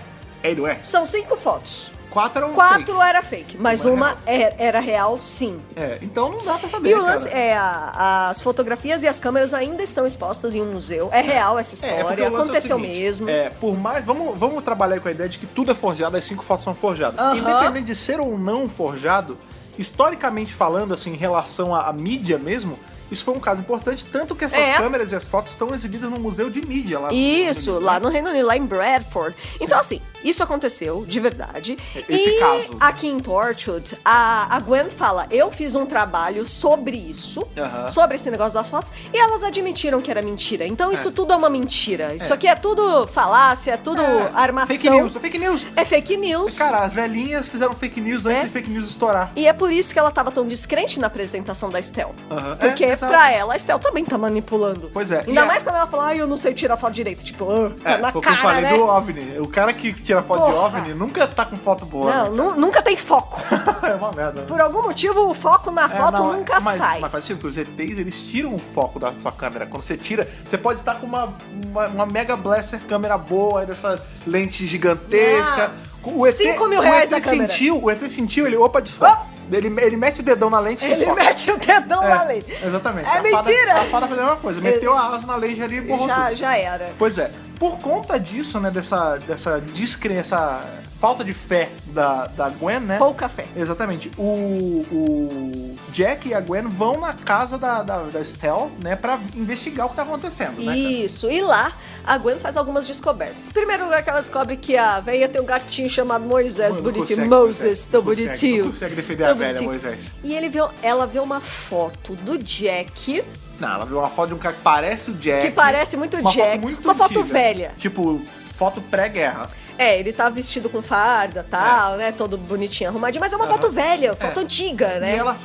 São 5 fotos. 4 eram 4 era fake, mas uma era real, sim. Então não dá pra saber, E o lance as fotografias e as câmeras ainda estão expostas em um museu. É real essa história, aconteceu mesmo. Por mais, vamos trabalhar com a ideia de que tudo é forjado, as 5 fotos são forjadas. Independente de ser ou não forjado, historicamente falando, assim, em relação à mídia mesmo, isso foi um caso importante, tanto que essas câmeras e as fotos estão exibidas no museu de mídia lá. Isso, lá no Reino Unido, lá em Bradford. Então, assim, isso aconteceu de verdade. Esse caso. Aqui em Torchwood, a Gwen fala, eu fiz um trabalho sobre isso, sobre esse negócio das fotos, e elas admitiram que era mentira. Então, isso tudo é uma mentira. Isso aqui é tudo falácia, é tudo armação. Fake news. É fake news. Cara, as velhinhas fizeram fake news antes de fake news estourar. E é por isso que ela tava tão descrente na apresentação da Estel. Porque pra ela, a Estel também tá manipulando. Pois é. Ainda mais quando ela fala, eu não sei tirar foto direito. Tipo, tá na cara, eu falei, né? do OVNI. O cara que tira foto de OVNI nunca tá com foto boa. Não, nunca tem foco. É uma merda. Né? Por algum motivo, o foco na foto nunca sai. Mas faz sentido, porque os ETs, eles tiram o foco da sua câmera. Quando você tira, você pode estar com uma Mega Blaster câmera boa, dessa lente gigantesca. O ET, 5 mil reais a câmera. O ET sentiu, ele, opa, desfoca. Ele mete o dedão na lente e Ele mete o dedão na lente. Exatamente. É mentira! A fada fez a mesma coisa. Meteu a asa na lente ali e borrou tudo. Já era. Pois é. Por conta disso, né, dessa descrença, falta de fé da Gwen, né? Pouca fé. Exatamente. O Jack e a Gwen vão na casa da Estelle, né, pra investigar o que tá acontecendo, né? Isso. E lá, a Gwen faz algumas descobertas. Em primeiro lugar, que ela descobre que a velha tem um gatinho chamado Moisés, bonitinho. Moses, tão bonitinho. Não consegue defender a velha, Moisés. E ela vê uma foto do Jack... Não, ela viu uma foto de um cara que parece o Jack. Que parece muito o Jack. Uma foto velha. Tipo, foto pré-guerra. Ele tá vestido com farda e tal, né? Todo bonitinho, arrumadinho. Mas é uma foto velha, foto antiga, né? E ela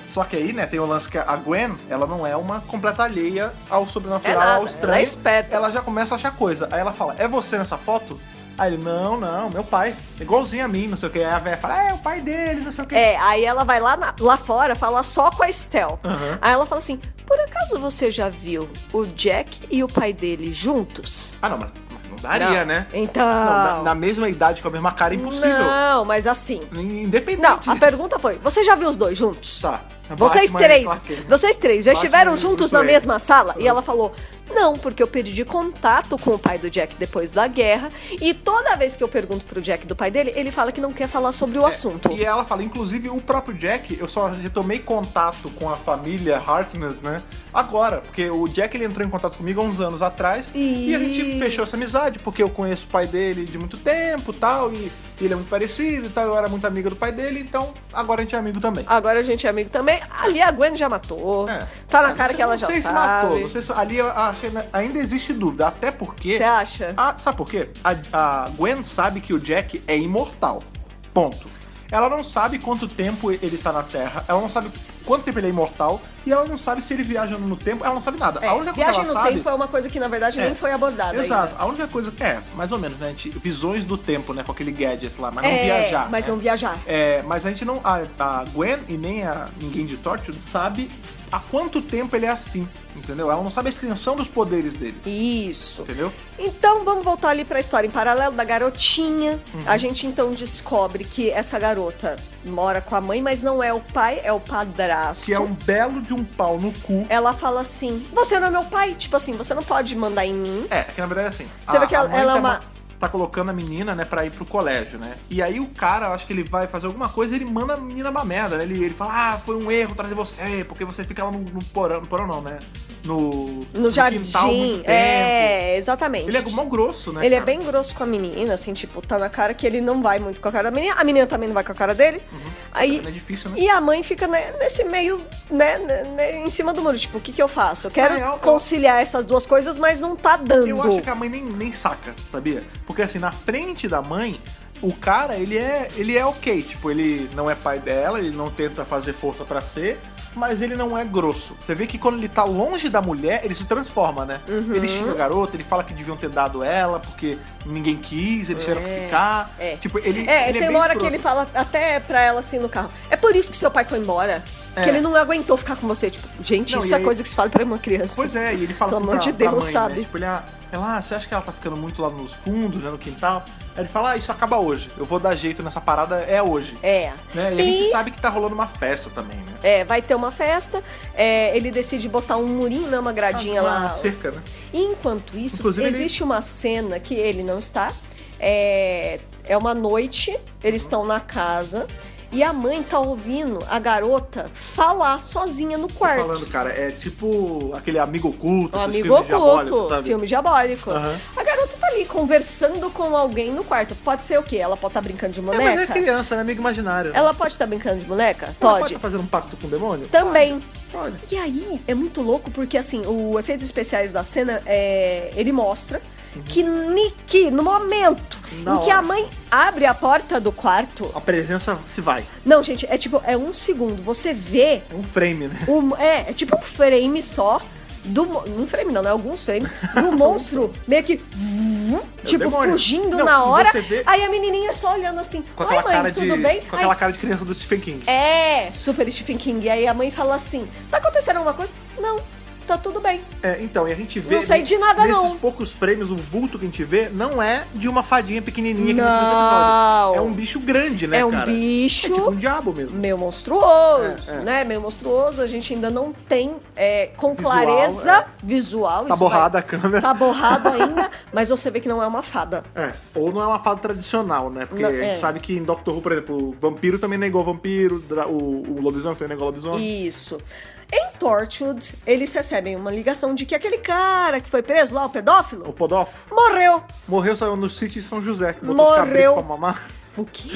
Só que aí, né, tem o lance que a Gwen, ela não é uma completa alheia ao sobrenatural, ao estranho. Ela é esperta. Ela já começa a achar coisa. Aí ela fala, é você nessa foto? Aí ele, não, meu pai. Igualzinho a mim, não sei o que. Aí a véia fala, é o pai dele, não sei o que. Aí ela vai lá fora falar só com a Estelle. Uhum. Aí ela fala assim, por acaso você já viu o Jack e o pai dele juntos? Ah, não, mas não daria, né? Então... Não, na mesma idade, com a mesma cara, impossível. Não, mas assim... Independente. Não, a pergunta foi, você já viu os dois juntos? Tá. Vocês três já estiveram juntos na mesma sala? Uhum. E ela falou, não, porque eu perdi contato com o pai do Jack depois da guerra. E toda vez que eu pergunto pro Jack do pai dele, ele fala que não quer falar sobre o assunto. E ela fala, inclusive, o próprio Jack, eu só retomei contato com a família Harkness, né? Agora, porque o Jack ele entrou em contato comigo há uns anos atrás. E a gente fechou essa amizade, porque eu conheço o pai dele de muito tempo e tal. E ele é muito parecido e tal. Eu era muito amiga do pai dele, então agora a gente é amigo também. Agora a gente é amigo também. Ali a Gwen já matou. Tá na cara que ela já sabe. Se matou. Ali ainda existe dúvida. Até porque... Você acha? Sabe por quê? A Gwen sabe que o Jack é imortal. Ponto. Ela não sabe quanto tempo ele tá na Terra. Ela não sabe quanto tempo ele é imortal. E ela não sabe se ele viaja no tempo. Ela não sabe nada. A única coisa viagem que ela no sabe... tempo é uma coisa que, na verdade, nem foi abordada. Exato. Ainda. A única coisa... mais ou menos, né? Visões do tempo, né? Com aquele gadget lá. Mas não viajar. Mas né? não viajar. Mas a gente não... A Gwen e nem ninguém de Torchwood sabe há quanto tempo ele é assim. Entendeu? Ela não sabe a extensão dos poderes dele. Isso. Entendeu? Então, vamos voltar ali pra história em paralelo da garotinha. A gente, então, descobre que essa garota mora com a mãe, mas não é o pai, é o padrasto. Que é um belo de um pau no cu. Ela fala assim, você não é meu pai? Tipo assim, você não pode mandar em mim. Que na verdade é assim. Você vê que ela é uma... Tá colocando a menina, né, pra ir pro colégio, né? E aí o cara, eu acho que ele vai fazer alguma coisa e ele manda a menina pra merda, né? Ele fala, foi um erro trazer você, porque você fica lá no porão não, né? No jardim. Quintal muito tempo. Exatamente. Ele é mal grosso, né? Ele é bem grosso com a menina, assim, tipo, tá na cara que ele não vai muito com a cara da menina. A menina também não vai com a cara dele. Aí, é difícil, né? E a mãe fica nesse meio, né, em cima do muro. Tipo, o que eu faço? Eu quero conciliar essas duas coisas, mas não tá dando. Eu acho que a mãe nem saca, sabia? Porque assim, na frente da mãe, o cara, ele é ok. Tipo, ele não é pai dela, ele não tenta fazer força pra ser, mas ele não é grosso. Você vê que quando ele tá longe da mulher, ele se transforma, né? Ele xinga a garota, ele fala que deviam ter dado ela, porque ninguém quis, eles tiveram que ficar. Tipo, ele tem uma hora que ele fala até pra ela assim no carro. É por isso que seu pai foi embora. Que ele não aguentou ficar com você. Tipo, gente, isso é coisa que se fala pra uma criança. Pois é, e ele fala pelo assim amor de Deus, pra mãe, sabe? Né? Tipo, você acha que ela tá ficando muito lá nos fundos, né, no quintal? Aí ele fala, isso acaba hoje. Eu vou dar jeito nessa parada, é hoje. Né? E a gente sabe que tá rolando uma festa também, né? Vai ter uma festa. Ele decide botar um murinho, né, uma gradinha lá. Uma cerca, né? E enquanto isso, inclusive, existe uma cena que ele não está. É uma noite, eles estão na casa. E a mãe tá ouvindo a garota falar sozinha no quarto. Tô falando, cara, é tipo aquele amigo oculto, amigo oculto, sabe? Filme diabólico. A garota tá ali conversando com alguém no quarto. Pode ser o quê? Ela pode estar brincando de boneca? Mas é criança, né? Amigo imaginário. Ela pode estar brincando de boneca? Ela pode estar fazendo um pacto com o demônio? Também. Pode. E aí, é muito louco porque, assim, os efeitos especiais da cena, ele mostra que no momento em que a mãe abre a porta do quarto... A presença se vai. Não, gente, é um segundo. Você vê... É um frame, né? É tipo um frame só. Um frame não, né? Alguns frames. Do monstro meio que... tipo, fugindo na hora. Aí a menininha só olhando assim. Oi, mãe, tudo bem? Com aquela cara de criança do Stephen King. Super Stephen King. E aí a mãe fala assim, tá acontecendo alguma coisa? Não. Tá tudo bem. Então, e a gente vê... Não sei de nada, nesses poucos frames, o vulto que a gente vê não é de uma fadinha pequenininha que não. É um bicho grande, né, cara? É um bicho... É tipo um diabo mesmo. Meio monstruoso, né? Meio monstruoso. A gente ainda não tem com clareza visual. Tá borrada a câmera. Tá borrado ainda, mas você vê que não é uma fada. Ou não é uma fada tradicional, né? Porque a gente sabe que em Doctor Who, por exemplo, o vampiro também não é igual vampiro, o lobisomem também não é igual lobisomem. Isso. Em Torchwood, eles recebem uma ligação de que aquele cara que foi preso lá, o pedófilo... O podófilo. Morreu, saiu no sítio de São José. Botou os cabritos pra mamar. O quê?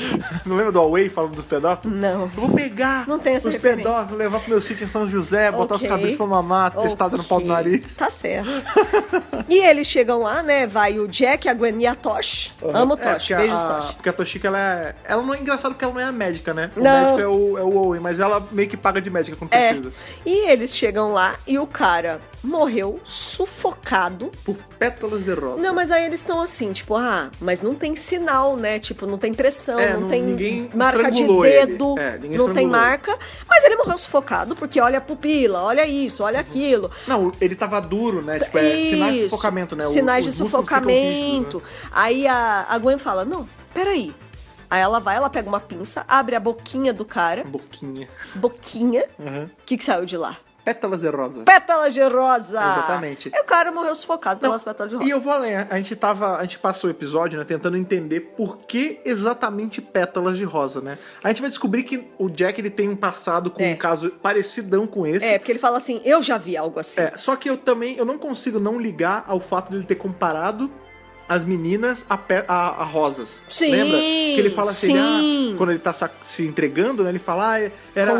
Não lembra do Away falando dos pedófilos? Não. Eu vou pegar não tem essa os referência. pedófilos, levar pro meu sítio em São José, botar os cabritos pra mamar, testada no pau do nariz. Tá certo. E eles chegam lá, né? Vai o Jack, a Gwen e a Tosh. Amo Tosh, beijos Tosh. Porque a Toshika, ela não é engraçada porque ela não é a médica, né? O não. médico é o Owen, mas ela meio que paga de médica quando precisa. E eles chegam lá e o cara morreu sufocado Por pétalas de rosa. Não, mas aí eles estão assim, tipo, mas não tem sinal, né? Tipo, não tem pressão, não tem ninguém marca de estrangulou dedo, ninguém não tem estrangulou marca. Mas ele morreu sufocado, porque olha a pupila, olha isso, olha aquilo. Não, ele tava duro, né? Tipo, sinais de sufocamento, né? Sinais de os músculos ficam sufocamento. rígidos, né? Aí a Gwen fala, não, peraí. Aí ela pega uma pinça, abre a boquinha do cara. Boquinha. Uhum. O que saiu de lá? Pétalas de rosa. Pétalas de rosa! Exatamente. E o cara morreu sufocado pelas pétalas de rosa. E eu vou além, a gente passou o episódio, né, tentando entender por que exatamente pétalas de rosa, né? A gente vai descobrir que o Jack, ele tem um passado com um caso parecidão com esse. Porque ele fala assim, eu já vi algo assim. Só que eu não consigo não ligar ao fato de ele ter comparado as meninas a rosas. Sim, lembra? Que ele fala assim, sim. Quando ele tá se entregando, né? Ele fala,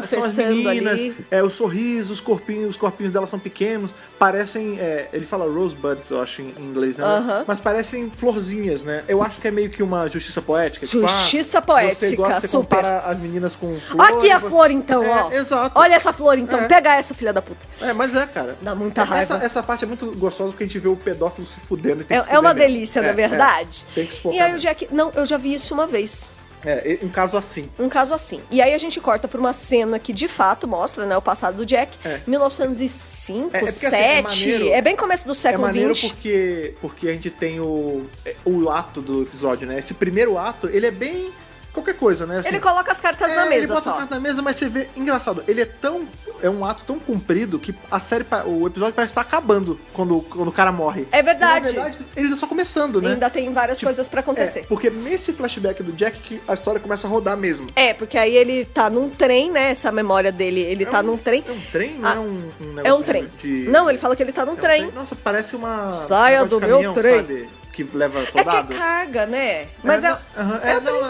são as meninas, o sorriso, os corpinhos delas são pequenos, parecem, ele fala rosebuds, eu acho, em inglês, né? Mas parecem florzinhas, né? Eu acho que é meio que uma justiça poética. Justiça poética, você super. compara as meninas com flores. Aqui a flor, então, ó. Exato. Olha essa flor, então. Pega essa, filha da puta. Mas cara. Dá muita raiva. Essa parte é muito gostosa porque a gente vê o pedófilo se fudendo. É uma delícia, na verdade. Tem que sufocar. E aí o Jack... Não, eu já vi isso uma vez. Um caso assim. Um caso assim. E aí a gente corta pra uma cena que de fato mostra, né, o passado do Jack. 1905, 1907. Assim, é bem começo do século XX. É maneiro porque a gente tem o ato do episódio, né? Esse primeiro ato, ele é bem... qualquer coisa, né? Assim, ele coloca as cartas na mesa, ele bota as cartas na mesa, mas você vê... Engraçado, ele é um ato tão comprido que o episódio parece estar acabando quando o cara morre. É verdade. E, na verdade, ele tá só começando, né? Ainda tem várias coisas pra acontecer. Porque nesse flashback do Jack que a história começa a rodar mesmo. Porque aí ele tá num trem, né? Essa memória dele, ele tá num trem. É um trem? Não é um negócio É um trem. Não, ele fala que ele tá num trem. Nossa, parece uma... Saia do meu trem. Sabe? Que leva soldado. É carga, né? Mas não,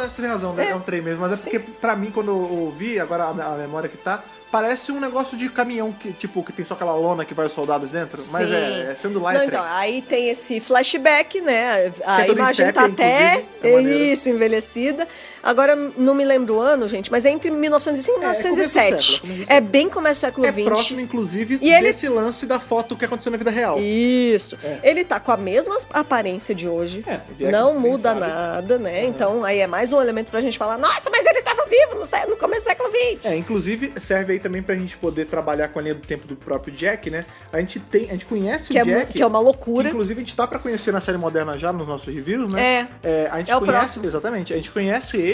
você tem razão, é um trem mesmo. Mas porque, pra mim, quando eu ouvi, agora a memória que tá, parece um negócio de caminhão que tem só aquela lona que vai os soldados dentro. Sim. Mas sendo lá trem. Então, aí tem esse flashback, né? A imagem tá até envelhecida. Agora, não me lembro o ano, gente, mas é entre 1905 e 1907. É bem começo do século XX. É próximo, inclusive, desse lance da foto que aconteceu na vida real. Isso. Ele tá com a mesma aparência de hoje. Não muda nada, né? Então, aí é mais um elemento pra gente falar, nossa, mas ele tava vivo no começo do século XX. Inclusive, serve aí também pra gente poder trabalhar com a linha do tempo do próprio Jack, né? A gente conhece o Jack. Que é uma loucura. Inclusive, a gente tá pra conhecer na série moderna já, nos nossos reviews, né? A gente conhece, próximo. Exatamente. A gente conhece ele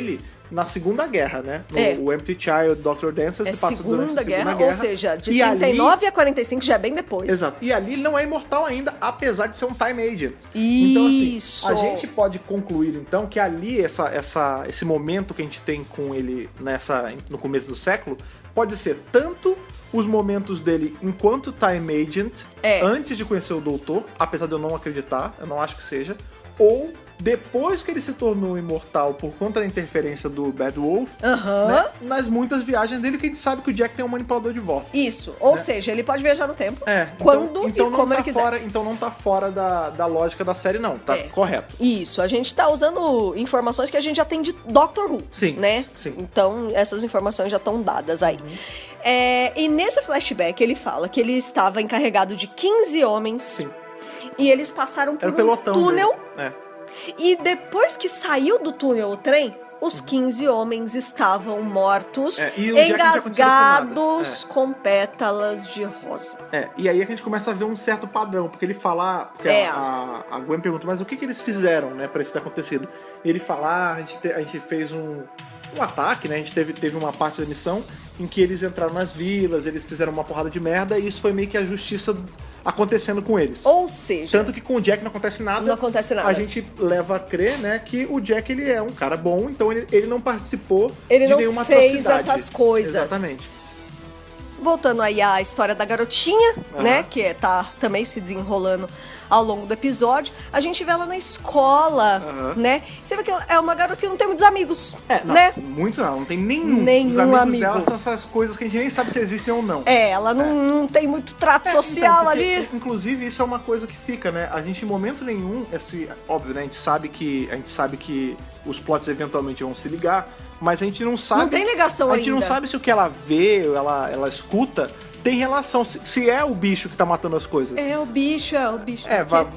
na Segunda Guerra, né? O Empty Child, Dr. Dancer se passa durante a Segunda Guerra. Ou seja, de 39 a 45 já é bem depois. Exato. E ali ele não é imortal ainda, apesar de ser um Time Agent. Isso. Então, assim, a gente pode concluir, então, que ali, esse momento que a gente tem com ele no começo do século, pode ser tanto os momentos dele enquanto Time Agent, antes de conhecer o Doutor, apesar de eu não acreditar, eu não acho que seja, ou depois que ele se tornou imortal por conta da interferência do Bad Wolf, né, nas muitas viagens dele, que a gente sabe que o Jack tem um manipulador de vórtice. Isso, ou seja, ele pode viajar no tempo, quando e como ele quiser. Então não tá fora da lógica da série, não, tá correto. Isso, a gente tá usando informações que a gente já tem de Doctor Who, né? Sim. Então, essas informações já estão dadas aí. E nesse flashback ele fala que ele estava encarregado de 15 homens. Sim. E eles passaram por um túnel. E depois que saiu do túnel o trem, os 15 homens estavam mortos, engasgados com pétalas de rosa. E aí a gente começa a ver um certo padrão, porque ele fala... Porque a Gwen pergunta, mas o que eles fizeram, né, pra isso ter acontecido? E ele fala, a gente fez um ataque, né, a gente teve uma parte da missão em que eles entraram nas vilas, eles fizeram uma porrada de merda, e isso foi meio que a justiça acontecendo com eles. Ou seja... Tanto que com o Jack não acontece nada. Não acontece nada. A gente leva a crer, né, que o Jack, ele é um cara bom, então ele não participou de nenhuma atrocidade. Ele não fez essas coisas. Exatamente. Voltando aí à história da garotinha, né, que tá também se desenrolando ao longo do episódio, a gente vê ela na escola, né? Você vê que é uma garota que não tem muitos amigos, né? Muito não tem nenhum. Os amigos dela são essas coisas que a gente nem sabe se existem ou não. Ela não tem muito trato social então, ali. Inclusive, isso é uma coisa que fica, né? A gente, em momento nenhum, óbvio, né? A gente sabe que os plots eventualmente vão se ligar, mas a gente não sabe... Não tem ligação ainda. A gente não sabe se o que ela vê, ela escuta, tem relação. Se é o bicho que tá matando as coisas. É o bicho.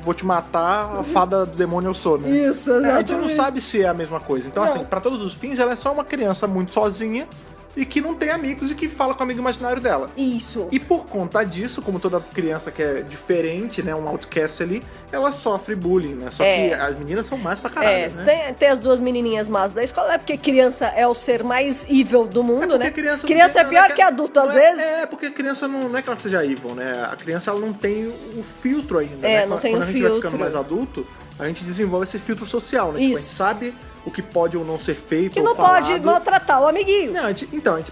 Vou te matar, a fada do demônio eu sou, né? Isso, exatamente. A gente não sabe se é a mesma coisa. Então, assim, pra todos os fins, ela é só uma criança muito sozinha e que não tem amigos e que fala com o amigo imaginário dela. Isso. E por conta disso, como toda criança que é diferente, né, um outcast ali, ela sofre bullying, né? Só que as meninas são mais pra caralho, né? Tem as duas menininhas más da escola, porque criança é o ser mais evil do mundo, né? Criança é pior que adulto, às vezes. Porque criança não é que ela seja evil, né? A criança ela não tem o filtro ainda, né? Não tem o filtro. Quando a gente vai ficando mais adulto, a gente desenvolve esse filtro social, né? Tipo, a gente sabe o que pode ou não ser feito, que não pode maltratar o amiguinho. Não,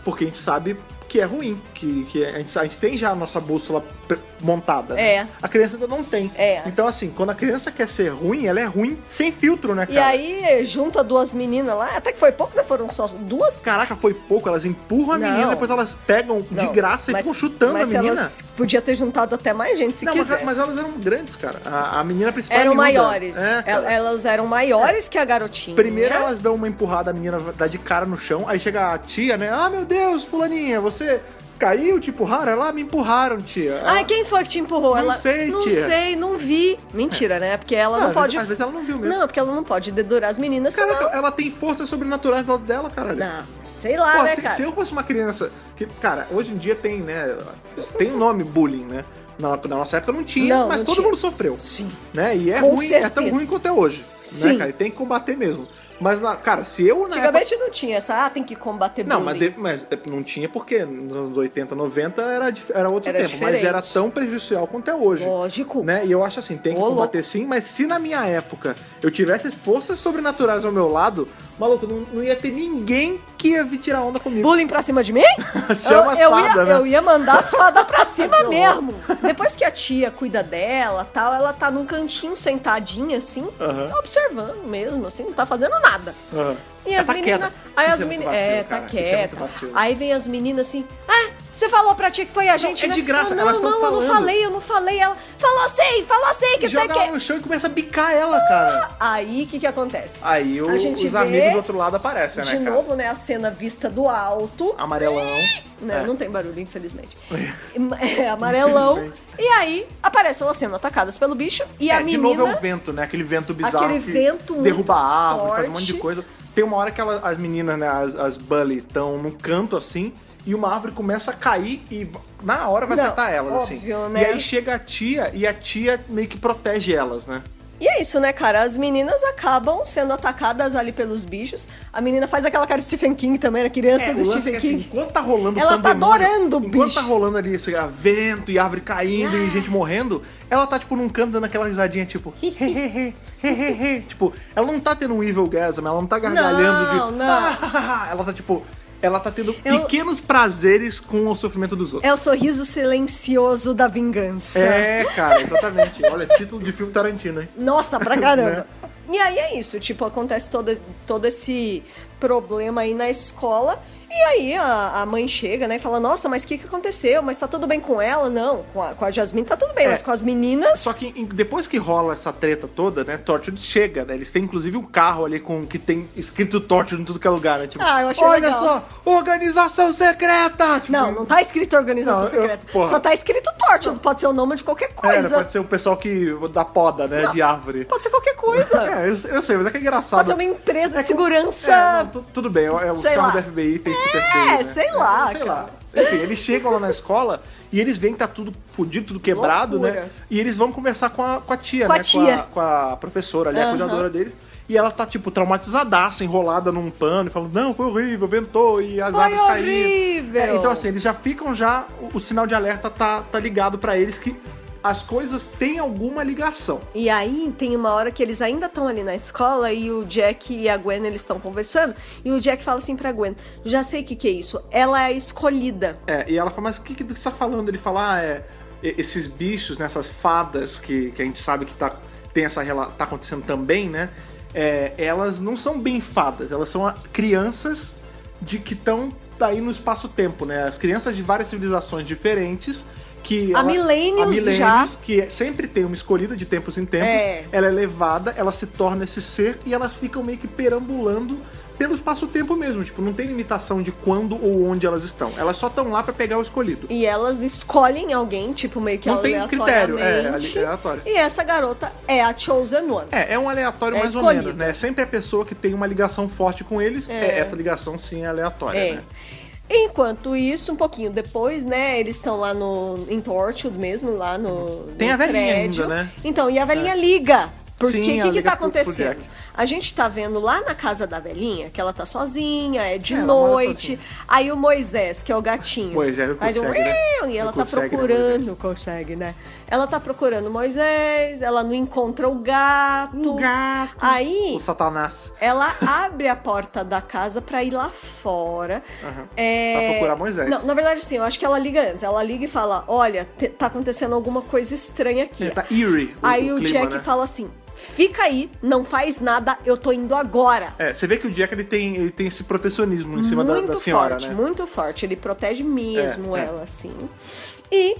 porque a gente sabe que é ruim, que a gente tem já a nossa bússola montada. Né? A criança ainda não tem. Então, assim, quando a criança quer ser ruim, ela é ruim sem filtro, né, cara? E aí, junta duas meninas lá, até que foi pouco, né? Foram só duas. Caraca, foi pouco. Elas empurram a menina, depois elas pegam de graça e ficam chutando a menina. Mas elas podia ter juntado até mais gente, se quisesse. Mas elas eram grandes, cara. A menina principal eram maiores. Elas eram maiores que a garotinha. Primeiro elas dão uma empurrada, a menina dá de cara no chão, aí chega a tia, né? Ah, meu Deus, fulaninha, você caiu, te empurraram? Ela, me empurraram, tia. Ai, quem foi que te empurrou? Não sei, não tia. Não sei, não vi. Mentira, né? Porque ela não pode... Às vezes ela não viu mesmo. Não, porque ela não pode dedurar as meninas, cara, senão... ela tem forças sobrenaturais do lado dela, caralho. Não, sei lá, né, cara? Se eu fosse uma criança... Cara, hoje em dia tem, né? Tem o nome bullying, né? Na nossa época não tinha, mas todo mundo sofreu. Sim. Né? E é com ruim, certeza. É tão ruim quanto é hoje. Sim. Né, cara? E tem que combater mesmo. Mas, cara, se eu... Antigamente não tinha essa, tem que combater bullying. Não, mas não tinha porque nos anos 80, 90 era outro tempo. Diferente. Mas era tão prejudicial quanto é hoje. Lógico. Né? E eu acho assim, tem que combater sim, mas se na minha época eu tivesse forças sobrenaturais ao meu lado, maluco, não ia ter ninguém que ia vir tirar onda comigo. Bullying pra cima de mim? Chama as fadas, né? Eu ia mandar as fadas pra cima mesmo. Depois que a tia cuida dela, tal, ela tá num cantinho sentadinha assim, observando mesmo, assim, não tá fazendo nada. E as meninas... Aí as meninas... tá quieta. Aí vem as meninas assim... Ah, você falou pra tia que foi a gente, né? É de graça, não, elas estão falando. eu não falei. Ela falou sei, que não sei o joga ela no chão e começa a bicar ela, cara. Aí, o que acontece? Aí os amigos do outro lado aparecem, né, cara? De novo, né, a cena vista do alto. Amarelão. Não tem barulho, infelizmente. Amarelão. E aí, aparecem elas sendo atacadas pelo bicho e a menina... De novo é o vento, né? Aquele vento bizarro Aquele vento derruba a árvore, forte. faz um monte de coisa. Tem uma hora que as meninas, né, as Bully, estão num canto assim, e uma árvore começa a cair e na hora vai acertar elas, óbvio, assim. né? E aí chega a tia, e a tia meio que protege elas, né? E é isso, né, cara? As meninas acabam sendo atacadas ali pelos bichos. A menina faz aquela cara de Stephen King também, a criança do Stephen King. Assim, enquanto tá rolando ela tá adorando o bicho. Enquanto tá rolando ali esse vento e árvore caindo e gente morrendo, ela tá, tipo, num canto dando aquela risadinha, tipo... Tipo, ela não tá tendo um evil gasm, ela não tá gargalhando Não. Ela tá, tipo... Ela tá tendo pequenos prazeres com o sofrimento dos outros. É o sorriso silencioso da vingança. É, cara, exatamente. Olha, título de filme Tarantino, hein? Nossa, pra caramba. E aí é isso, tipo, acontece todo esse problema aí na escola. E aí a mãe chega, né, e fala, nossa, mas o que aconteceu? Mas tá tudo bem com ela? Não, com a Jasmine tá tudo bem, mas com as meninas... Só que depois que rola essa treta toda, né, Torchwood chega, né, eles têm inclusive um carro ali que tem escrito Torchwood em tudo que é lugar, né, tipo, eu achei olha legal. só, organização secreta! Tipo, não tá escrito organização secreta, só tá escrito Torchwood, pode ser o nome de qualquer coisa. Pode ser o pessoal da poda, né, de árvore. Pode ser qualquer coisa. Eu sei, mas é que é engraçado. Pode ser uma empresa de segurança... Tudo bem, os carros da FBI tem escrito FBI, né? Sei lá. Enfim, eles chegam lá na escola e eles veem que tá tudo fodido, tudo quebrado, loucura. né? E eles vão conversar com a tia, com né? a tia. Com a professora ali, a cuidadora deles. E ela tá, tipo, traumatizadaça, enrolada num pano, e falando, não, foi horrível, ventou, e as árvores caíram. Horrível! Então, assim, eles já ficam o sinal de alerta tá ligado pra eles que as coisas têm alguma ligação. E aí tem uma hora que eles ainda estão ali na escola e o Jack e a Gwen, eles estão conversando, e o Jack fala assim pra Gwen, já sei o que é isso, ela é escolhida. E ela fala, mas do que você tá falando? Ele fala, esses bichos, né, essas fadas que a gente sabe que tá acontecendo também, né, elas não são bem fadas, elas são crianças que estão aí no espaço-tempo, né, as crianças de várias civilizações diferentes que há milênios já. Que sempre tem uma escolhida de tempos em tempos. Ela é levada, ela se torna esse ser e elas ficam meio que perambulando pelo espaço-tempo mesmo. Tipo, não tem limitação de quando ou onde elas estão. Elas só estão lá pra pegar o escolhido. E elas escolhem alguém, tipo, meio que não tem critério, aleatório. E essa garota é a Chosen One. É um aleatório mais escolhida. ou menos, né? Sempre a pessoa que tem uma ligação forte com eles, essa ligação sim é aleatória, né? Enquanto isso, um pouquinho depois, né, eles estão lá em Torchwood mesmo, lá no tem no a velhinha prédio. ainda, né? Então, e a velhinha liga. Porque o que tá pro acontecendo? A gente tá vendo lá na casa da velhinha, que ela tá sozinha, é de noite. Aí o Moisés, que é o gatinho, Moisés faz um consegue, né? e ela tá procurando, não consegue, né? Ela tá procurando o Moisés, ela não encontra o gato. Aí o Satanás. ela abre a porta da casa pra ir lá fora. Pra procurar Moisés. Não, na verdade, sim, eu acho que ela liga antes. Ela liga e fala: olha, tá acontecendo alguma coisa estranha aqui. Tá eerie. Aí o clima, Jack né? fala assim: fica aí, não faz nada, eu tô indo agora. Você vê que o Jack ele tem esse protecionismo em cima da senhora, forte, né? Muito forte, ele protege mesmo ela, assim. E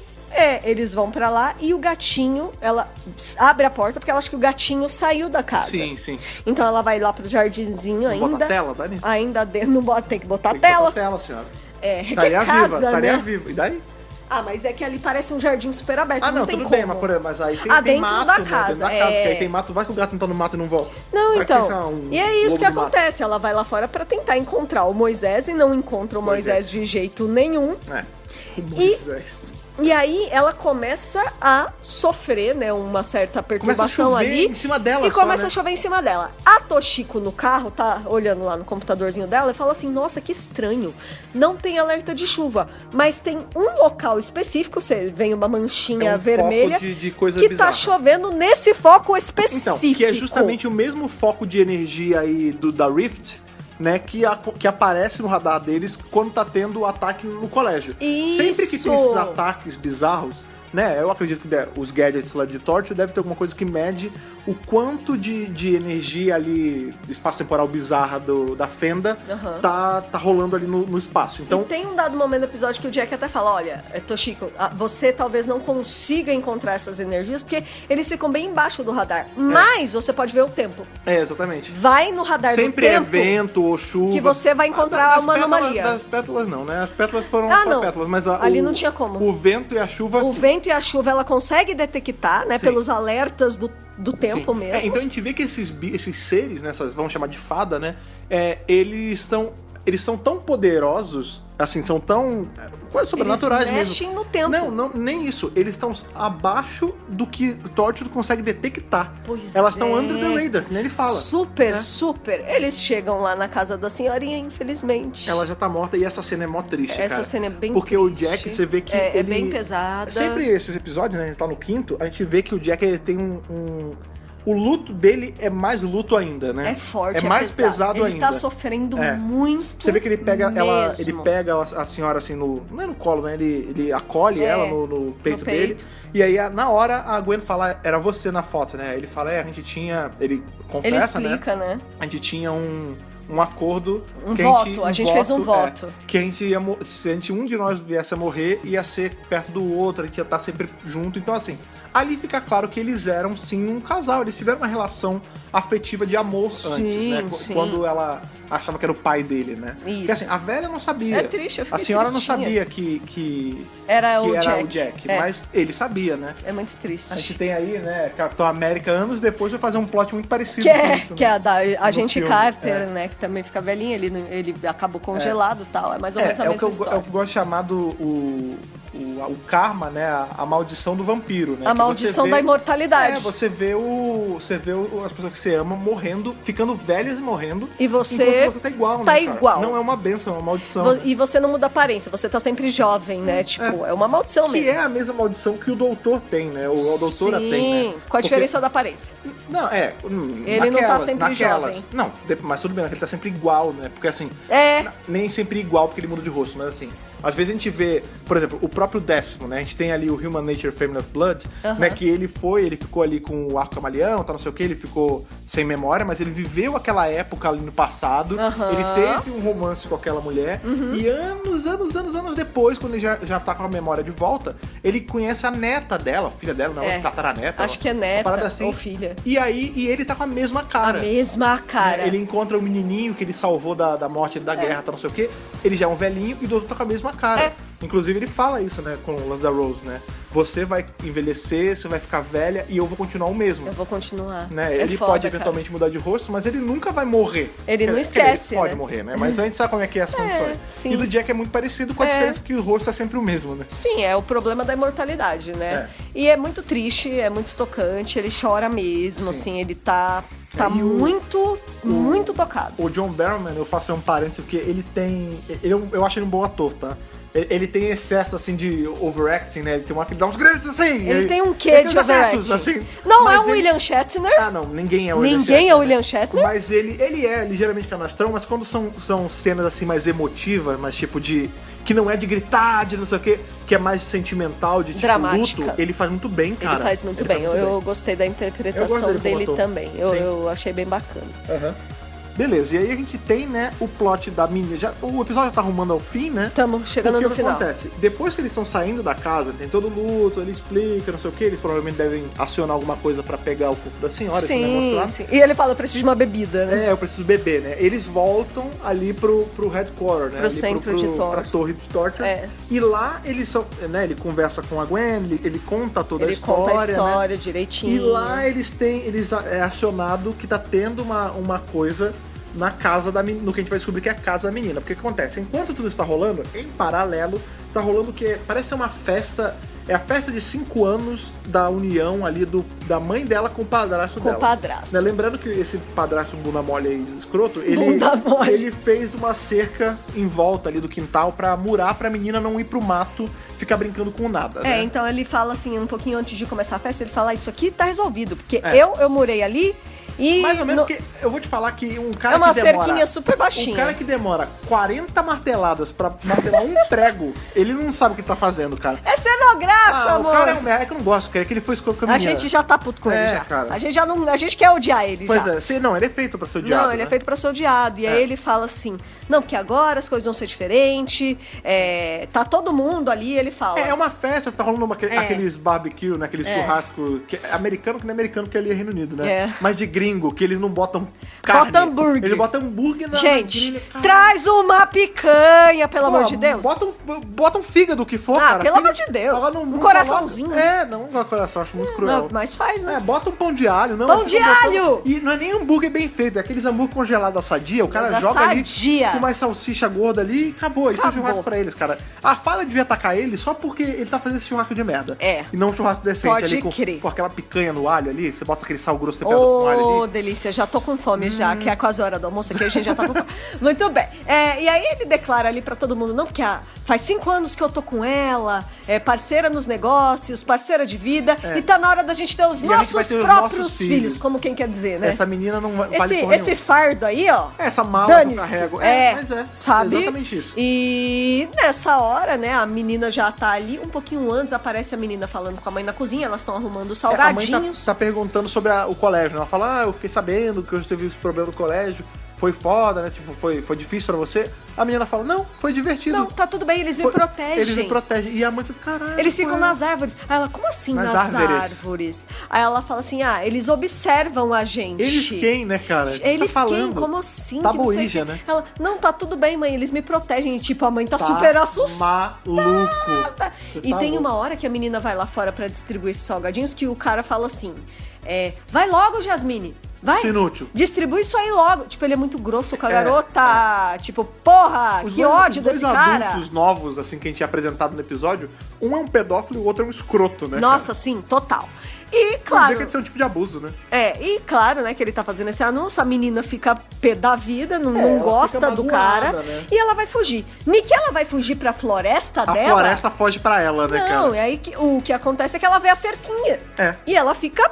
eles vão pra lá e o gatinho, ela abre a porta porque ela acha que o gatinho saiu da casa. Sim. Então ela vai lá pro jardinzinho não ainda. Bota a tela, tá nisso? Ainda não bota, tem que botar tem a tela. Botar a tela, senhora. Estaria viva, né? viva. E daí? Mas é que ali parece um jardim super aberto, não tem tudo como. bem, mas aí tem dentro mato, da né? casa. Dentro da casa, porque aí tem mato, vai que o gato não tá no mato e não volta. Não, vai então. E é isso que acontece. Ela vai lá fora pra tentar encontrar o Moisés e não encontra o Moisés de jeito nenhum. Moisés. E aí ela começa a sofrer, né, uma certa perturbação ali. Em cima dela, e começa a chover em cima dela. A Toshiko no carro tá olhando lá no computadorzinho dela e fala assim: nossa, que estranho. Não tem alerta de chuva, mas tem um local específico, você vem uma manchinha vermelha foco de coisa que bizarra. Tá chovendo nesse foco específico. Então, que é justamente o mesmo foco de energia aí da Rift, né, que aparece no radar deles quando tá tendo o ataque no colégio. Isso. Sempre que tem esses ataques bizarros, né, eu acredito que os gadgets lá de Torchwood deve ter alguma coisa que mede o quanto de energia ali, espaço-temporal bizarra da fenda, tá rolando ali no espaço. Então, e tem um dado momento do episódio que o Jack até fala: olha, Toshiko, você talvez não consiga encontrar essas energias, porque eles ficam bem embaixo do radar. Mas você pode ver o tempo. Exatamente. Vai no radar sempre do tempo. Sempre é vento ou chuva. Que você vai encontrar uma anomalia. Das pétalas não, né? As pétalas foram só pétalas, mas ali não tinha como. O vento e a chuva... O vento e a chuva, ela consegue detectar, né? Sim. Pelos alertas do tempo Sim. mesmo. Então a gente vê que esses seres, né, vamos chamar de fada, né? Eles são tão poderosos, assim, são tão quase sobrenaturais mesmo. Eles mexem no tempo. Não, nem isso. Eles estão abaixo do que Torchwood consegue detectar. Pois Elas estão under the radar, que nem ele fala. Super. Eles chegam lá na casa da senhorinha, infelizmente. Ela já tá morta e essa cena é mó triste, Essa cena é bem porque triste. O Jack, você vê que é bem pesada. Sempre esses episódios, né, ele tá no quinto, a gente vê que o Jack ele tem o luto dele é mais luto ainda, né? É forte, é mais pesado ainda. Ele tá sofrendo muito. Você vê que ele pega a senhora assim não é no colo, né? Ele acolhe ela no peito dele. E aí, na hora, a Gwen fala: era você na foto, né? Ele fala: a gente tinha... Ele confessa, ele explica, né? A gente tinha um acordo... A gente fez um voto. Que a gente ia... Se um de nós viesse a morrer, ia ser perto do outro, a gente ia estar sempre junto. Então, assim... Ali fica claro que eles eram, sim, um casal. Eles tiveram uma relação afetiva de amor antes, né? Sim. Quando ela achava que era o pai dele, né? Isso. Porque, assim, a velha não sabia. É triste, eu fiquei A senhora tristinha. não sabia que era o Jack. Jack. Mas ele sabia, né? É muito triste. A gente tem aí, né, Capitão América, anos depois, vai fazer um plot muito parecido com isso. Que é a da Agente filme. Carter, né? Que também fica velhinha, ele acabou congelado e tal. É mais ou menos a mesma história. É o que eu gosto de chamar o karma, né? A maldição do vampiro, né? A maldição da imortalidade. Você vê as pessoas que você ama morrendo, ficando velhas e morrendo. E você tá igual, tá né, igual. Não é uma bênção, é uma maldição. E você não muda a aparência, você tá sempre jovem, né? Tipo, é uma maldição mesmo. Que é a mesma maldição que o doutor tem, né? Ou a doutora tem, né? Com a diferença da aparência. Não, ele não tá sempre jovem. Não, mas tudo bem, ele tá sempre igual, né? Porque assim, nem sempre igual porque ele muda de rosto, mas assim, às vezes a gente vê, por exemplo, o próprio Décimo, né? A gente tem ali o Human Nature Family of Blood, né? Que ele ficou ali com o arco camaleão, tá, não sei o que, ele ficou sem memória, mas ele viveu aquela época ali no passado. Ele teve um romance com aquela mulher. E anos depois, quando ele já tá com a memória de volta, ele conhece a neta dela, filha dela, não, tataraneta. Acho que é neta assim. Ou filha. E ele tá com a mesma cara. A mesma cara. Ele encontra o menininho que ele salvou da morte da guerra, tá, não sei o quê. Ele já é um velhinho e o doutor tá com a mesma cara. Inclusive ele fala isso, né, com o lance da Rose, né? Você vai envelhecer, você vai ficar velha e eu vou continuar o mesmo. Eu vou continuar. Né? Ele foda, pode eventualmente mudar de rosto, mas ele nunca vai morrer. Ele não esquece, ele pode morrer, né? Mas a gente sabe como é que é as condições. Sim. E do Jack é muito parecido com a diferença que o rosto é sempre o mesmo, né? Sim, é o problema da imortalidade, né? E é muito triste, é muito tocante, ele chora mesmo, assim, ele tá muito tocado. O John Barrowman, eu faço um parênteses, porque ele tem... eu acho ele um bom ator, tá? Ele tem excesso, assim, de overacting, né? Ele tem ele dá uns gritos, assim. Ele tem um quê de overacting. Assim, não é o William Shatner. Ah, não. Ninguém é o William Shatner. Ninguém é o William Shatner. Mas ele é ligeiramente canastrão, mas quando são cenas, assim, mais emotivas, mais tipo de... Que não é de gritar, de não sei o quê, que é mais sentimental, de tipo dramática. Luto, ele faz muito bem, cara. Ele faz muito bem. Eu gostei da interpretação dele também. Eu achei bem bacana. Beleza, e aí a gente tem, né, o plot da menina. O episódio já tá arrumando ao fim, né? Estamos chegando no final. O que acontece? Depois que eles estão saindo da casa, tem todo o luto, ele explica, não sei o que, eles provavelmente devem acionar alguma coisa pra pegar o corpo da senhora, sim. E ele fala, eu preciso de uma bebida, né? Eu preciso beber, né? Eles voltam ali pro headquarter, né? Pro centro de torture. Pra torre de torture. E lá eles são, né, ele conversa com a Gwen, ele conta toda a história. Ele conta a história, né? direitinho. E lá eles é acionado que tá tendo uma coisa na casa da menina, no que a gente vai descobrir que é a casa da menina. Porque o que acontece? Enquanto tudo está rolando, em paralelo, tá rolando que parece ser uma festa, é a festa de 5 anos da união ali da mãe dela com o padrasto dela. Com o padrasto. Né? Lembrando que esse padrasto bunda mole aí, escroto, ele fez uma cerca em volta ali do quintal pra murar pra menina não ir pro mato ficar brincando com nada, né? Então ele fala assim, um pouquinho antes de começar a festa, ele fala, isso aqui tá resolvido, porque eu murei ali. E mais ou menos, porque eu vou te falar que um cara é uma que demora... cerquinha super baixinha. Um cara que demora 40 marteladas pra martelar um prego, ele não sabe o que tá fazendo, cara. É cenográfico, amor. O cara é um merda, que eu não gosto, cara, que ele foi escroto com a menina. A gente já tá puto com ele, já. Cara. A gente quer odiar ele, pois não, ele é feito pra ser odiado. Não, ele é feito pra ser odiado. E aí ele fala assim, não, porque agora as coisas vão ser diferentes, tá todo mundo ali, ele fala. É uma festa, tá rolando aqueles barbecue, né, aquele churrasco, que é americano, que não é americano, porque ali é Reino Unido, né? Mas de gringo, que eles não botam carne. Bota hambúrguer. Eles botam hambúrguer na gente, grelha, traz uma picanha, pelo amor de Deus. Bota um fígado, o que for, cara. Pelo amor de Deus. Um coraçãozinho. Não um coração, acho muito cruel. Não, mas faz, né? Bota um pão de alho. Não, pão de alho! E não é nem hambúrguer bem feito, é aqueles hambúrguer congelados da Sadia, o cara joga ali com mais salsicha gorda ali e acabou. Isso é churrasco pra eles, cara. A Fala devia atacar ele só porque ele tá fazendo esse churrasco de merda. E não um churrasco decente. Pode ali crer. Com aquela picanha no alho ali, você bota aquele sal grosso com alho ali. Ô, delícia, já tô com fome já, que é quase a hora do almoço aqui, a gente já tá com fome. Muito bem. E aí ele declara ali pra todo mundo, não, porque faz 5 anos que eu tô com ela, parceira nos negócios, parceira de vida, e tá na hora da gente ter os nossos próprios filhos, como quem quer dizer, né? Essa menina não vai esse fardo aí, ó. Essa mala que eu carrego. Mas sabe? Exatamente isso. E nessa hora, né, a menina já tá ali, um pouquinho antes aparece a menina falando com a mãe na cozinha, elas estão arrumando os salgadinhos. A mãe tá perguntando sobre o colégio, né? Ela fala, eu fiquei sabendo que eu teve esse problema no colégio, foi foda, né? Tipo, foi difícil pra você. A menina fala, não, foi divertido. Não, tá tudo bem, eles me protegem. Eles me protegem. E a mãe fica, caralho. Eles ficam nas árvores. Aí ela, como assim nas árvores? Aí ela fala assim, eles observam a gente. Eles quem, né, cara? Eles quem? Como assim? Tabuíja, né? Ela, não, tá tudo bem, mãe, eles me protegem. E tipo, a mãe tá super assustada. Maluco. E tem uma hora que a menina vai lá fora pra distribuir esses salgadinhos que o cara fala assim, vai logo, Jasmine. Vai, inútil. Distribui isso aí logo. Tipo, ele é muito grosso com a garota. Tipo, porra, que ódio desse cara. Os adultos novos, assim, que a gente tinha apresentado no episódio, um é um pedófilo e o outro é um escroto, né? Nossa, sim, total. E, claro... que é um tipo de abuso, né? E claro, né, que ele tá fazendo esse anúncio, a menina fica pé da vida, não gosta do cara, né? E ela vai fugir. Nem que ela vai fugir pra floresta dela... A floresta foge pra ela, né, cara? Não, e aí o que acontece é que ela vê a cerquinha. E ela fica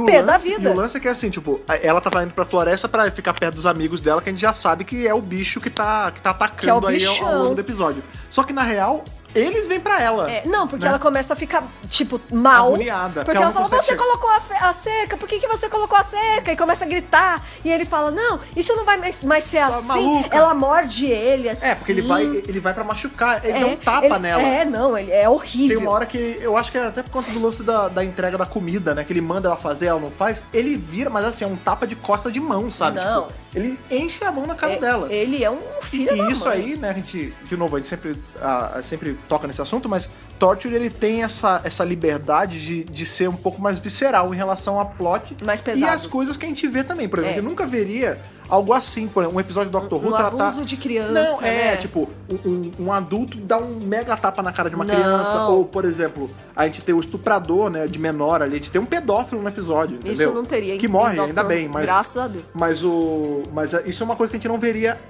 pé da vida. E o lance é que, assim, tipo, ela tava indo pra floresta pra ficar perto dos amigos dela, que a gente já sabe que é o bicho que tá atacando aí ao longo do episódio. Só que, na real... Eles vêm pra ela. Não, porque ela começa a ficar, tipo, mal. Agoniada. Porque ela fala, você colocou a cerca, por que você colocou a cerca? E começa a gritar. E ele fala, não, isso não vai mais ser assim. Maluca. Ela morde ele, assim. Porque ele vai pra machucar. Ele dá um tapa nela. Não, ele é horrível. Tem uma hora que eu acho que é até por conta do lance da entrega da comida, né? Que ele manda ela fazer, ela não faz. Ele vira, mas assim, é um tapa de costa de mão, sabe? Não. Tipo, ele enche a mão na cara dela. Ele é um filho da mãe. E isso aí, né, a gente, de novo, a gente sempre toca nesse assunto, mas Torture, ele tem essa liberdade de ser um pouco mais visceral em relação a plot mais pesado. E as coisas que a gente vê também. Por exemplo, eu nunca veria algo assim, por exemplo, um episódio do Doctor Who tratar... abuso de criança, não, né? tipo, um adulto dá um mega tapa na cara de uma criança, ou, por exemplo, a gente tem o estuprador, né, de menor ali, a gente tem um pedófilo no episódio, entendeu? Isso não teria. Que morre, ainda bem, mas... Graças a Deus. Mas isso é uma coisa que a gente não veria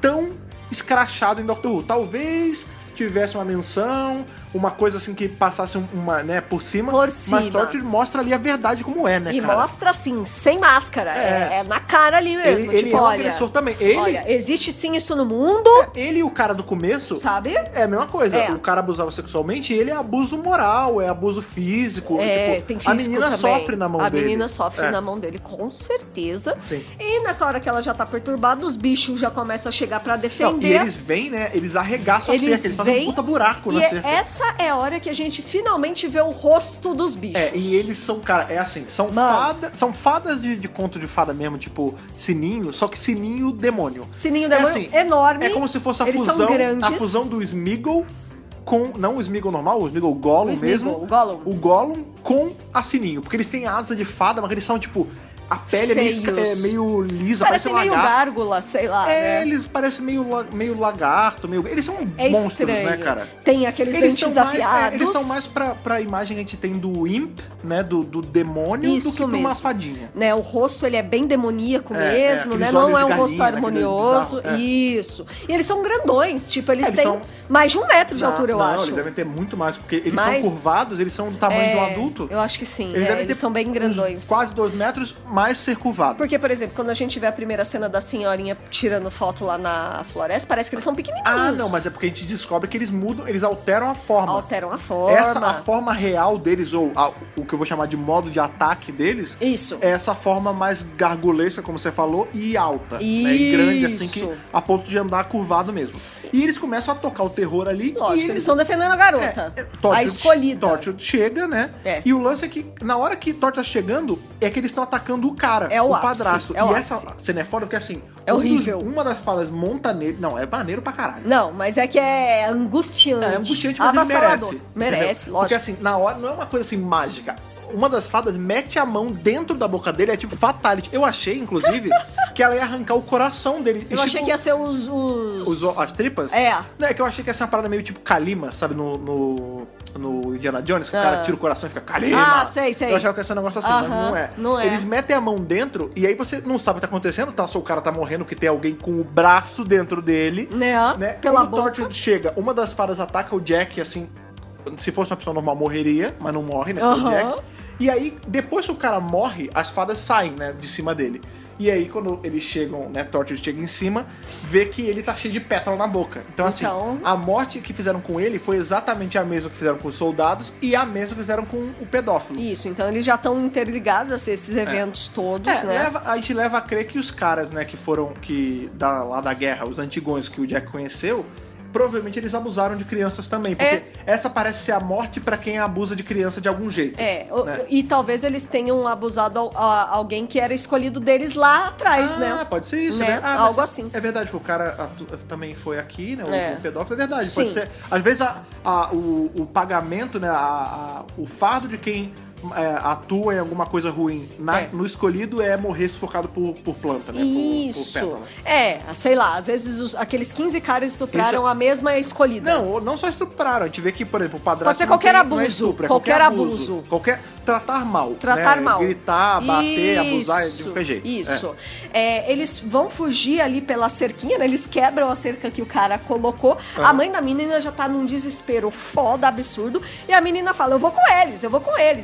tão escrachado em Doctor Who. Talvez tivesse uma menção, uma coisa assim que passasse por cima. Mas Torture mostra ali a verdade como é, né, e cara? mostra assim, sem máscara. É na cara ali mesmo. Ele é um agressor também. Olha, existe sim isso no mundo. Ele e o cara do começo... Sabe? É a mesma coisa. O cara abusava sexualmente, ele é abuso moral, é abuso físico. Tem físico a menina também. sofre na mão dele. A menina sofre na mão dele, com certeza. Sim. E nessa hora que ela já tá perturbada, os bichos já começam a chegar pra defender. Não, e eles vêm, né? Eles arregaçam a cerca, eles fazem um puta buraco na cerca. Essa é a hora que a gente finalmente vê o rosto dos bichos. E eles são, cara, são fadas de conto de fada mesmo, tipo Sininho, só que Sininho demônio. Sininho demônio enorme. É como se fosse eles são grandes. a fusão do Smeagol com, não o Smeagol normal, o Smeagol Gollum mesmo. O Gollum com a Sininho, porque eles têm asa de fada, mas eles são tipo... A pele é meio lisa, parece meio gárgula, sei lá, né? Eles parecem meio lagarto, eles são monstros, estranho. Né, cara? Tem aqueles dentes afiados. Eles são mais pra imagem que a gente tem do Imp, né, do demônio, do que pra uma fadinha. Né, o rosto, ele é bem demoníaco mesmo, né? Não é um rosto harmonioso. Isso. E eles são grandões, tipo, eles têm mais de 1 metro de altura, eu acho. Não, eles devem ter muito mais, porque eles são curvados, eles são do tamanho de um adulto. Eu acho que sim, eles são bem grandões. Quase 2 metros, mais ser curvado. Porque, por exemplo, quando a gente vê a primeira cena da senhorinha tirando foto lá na floresta, parece que eles são pequenininhos. Não, mas é porque a gente descobre que eles mudam, eles alteram a forma. A forma real deles, ou o que eu vou chamar de modo de ataque deles, é essa forma mais gargulesca, como você falou, e alta. Né? E grande, assim, que a ponto de andar curvado mesmo. E eles começam a tocar o terror ali. Lógico, eles estão defendendo a garota. A escolhida. Torture chega, né? E o lance é que, na hora que Torture tá chegando, é que eles estão atacando o cara, o padrasto. E essa cena é foda porque, assim... É horrível. Uma das falas monta nele... Não, é maneiro pra caralho. Não, mas é que é angustiante. É angustiante, mas ele merece. Merece, lógico. Porque, assim, na hora, não é uma coisa, assim, mágica. Uma das fadas mete a mão dentro da boca dele, é tipo fatality. Eu achei, inclusive, que ela ia arrancar o coração dele. Eu achei que ia ser as tripas? Não, é que eu achei que ia ser uma parada meio tipo Kalima, sabe, no Indiana Jones, que o cara tira o coração e fica Kalima. Sei. Eu achava que ia ser um negócio assim, mas não é. Não é. Eles metem a mão dentro e aí você não sabe o que tá acontecendo, só o cara tá morrendo, que tem alguém com o braço dentro dele. Né? Pela boca. Quando o Torture chega, uma das fadas ataca o Jack, assim... Se fosse uma pessoa normal, morreria, mas não morre, né? O Jack. E aí, depois que o cara morre, as fadas saem, né? De cima dele. E aí, quando eles chegam, né? Torture chega em cima, vê que ele tá cheio de pétala na boca. Então, assim, a morte que fizeram com ele foi exatamente a mesma que fizeram com os soldados e a mesma que fizeram com o pedófilo. Isso, então eles já estão interligados a esses eventos todos, né? A gente leva a crer que os caras, né, que foram lá da guerra, os antigões que o Jack conheceu, provavelmente eles abusaram de crianças também, porque essa parece ser a morte pra quem abusa de criança de algum jeito. Né? E talvez eles tenham abusado alguém que era escolhido deles lá atrás, né? Pode ser isso, né? Algo assim. É verdade, porque o cara também foi aqui, né? O pedófilo, é verdade. Sim. Pode ser. Às vezes o pagamento, né? O fardo de quem atua em alguma coisa ruim no escolhido é morrer sufocado por planta, né? Isso. Por pétala. Sei lá, às vezes aqueles 15 caras estupraram a mesma escolhida. Não só estupraram. A gente vê que, por exemplo, o padrasto... Pode ser qualquer abuso. Não é estupro, qualquer abuso. Tratar mal. Tratar mal. Gritar, bater, abusar, de qualquer jeito. Isso. Eles vão fugir ali pela cerquinha, né? Eles quebram a cerca que o cara colocou. A mãe da menina já tá num desespero foda, absurdo. E a menina fala, eu vou com eles.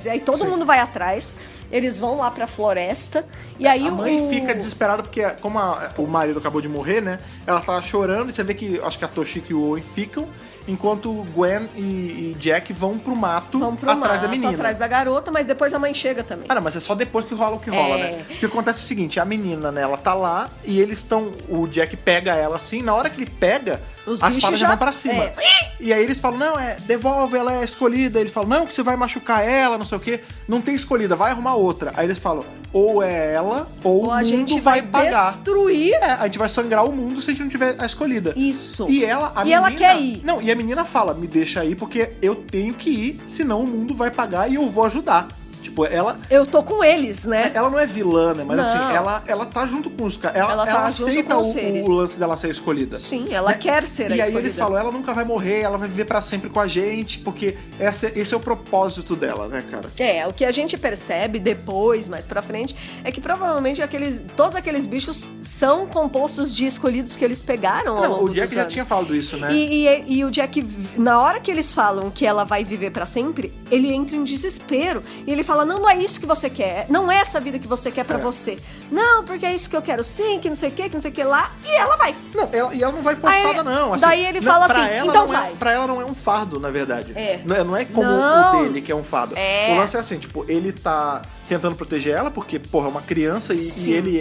E aí todo mundo vai atrás. Eles vão lá pra floresta. E aí a mãe fica desesperada porque, como o marido acabou de morrer, né? Ela tá chorando e você vê que, acho que a Toshiko e o Owen ficam. enquanto Gwen e Jack vão pro mato atrás da menina. Atrás da garota, mas depois a mãe chega também. Ah, não, mas é só depois que rola o que rola, né? O que acontece é o seguinte, a menina, né, ela tá lá e eles estão... O Jack pega ela assim, na hora que ele pega, as fadas já vão pra cima. E aí eles falam, não, devolve, ela é escolhida. Ele fala, não, que você vai machucar ela, não sei o quê. Não tem escolhida, vai arrumar outra. Aí eles falam, ou é ela, ou o mundo gente vai pagar. Destruir. A gente vai sangrar o mundo se a gente não tiver a escolhida. Isso. E ela quer ir. Não, e a menina fala, me deixa aí porque eu tenho que ir, senão o mundo vai pagar e eu vou ajudar. Tipo, ela... Eu tô com eles, né? Ela não é vilã, né? Mas não. assim, ela tá junto com os caras. Ela tá aceita junto com o lance dela ser escolhida. Sim, ela quer ser a escolhida. E aí eles falam, ela nunca vai morrer, ela vai viver pra sempre com a gente, porque esse é o propósito dela, né, cara? O que a gente percebe depois, mais pra frente, é que provavelmente todos aqueles bichos são compostos de escolhidos que eles pegaram ao longo o Jack dos já anos. tinha falado isso, né? E o Jack, na hora que eles falam que ela vai viver pra sempre, ele entra em desespero. E ele fala, não é isso que você quer. Não é essa vida que você quer pra você. Não, porque é isso que eu quero sim, que não sei o que não sei o que lá. E ela vai. Não, ela não vai forçada, não. Assim, daí ele fala assim, então vai. Pra ela não é um fardo, na verdade. É. Não é como o dele, que é um fardo. É. O lance é assim, tipo, ele tá tentando proteger ela, porque, porra, é uma criança e ele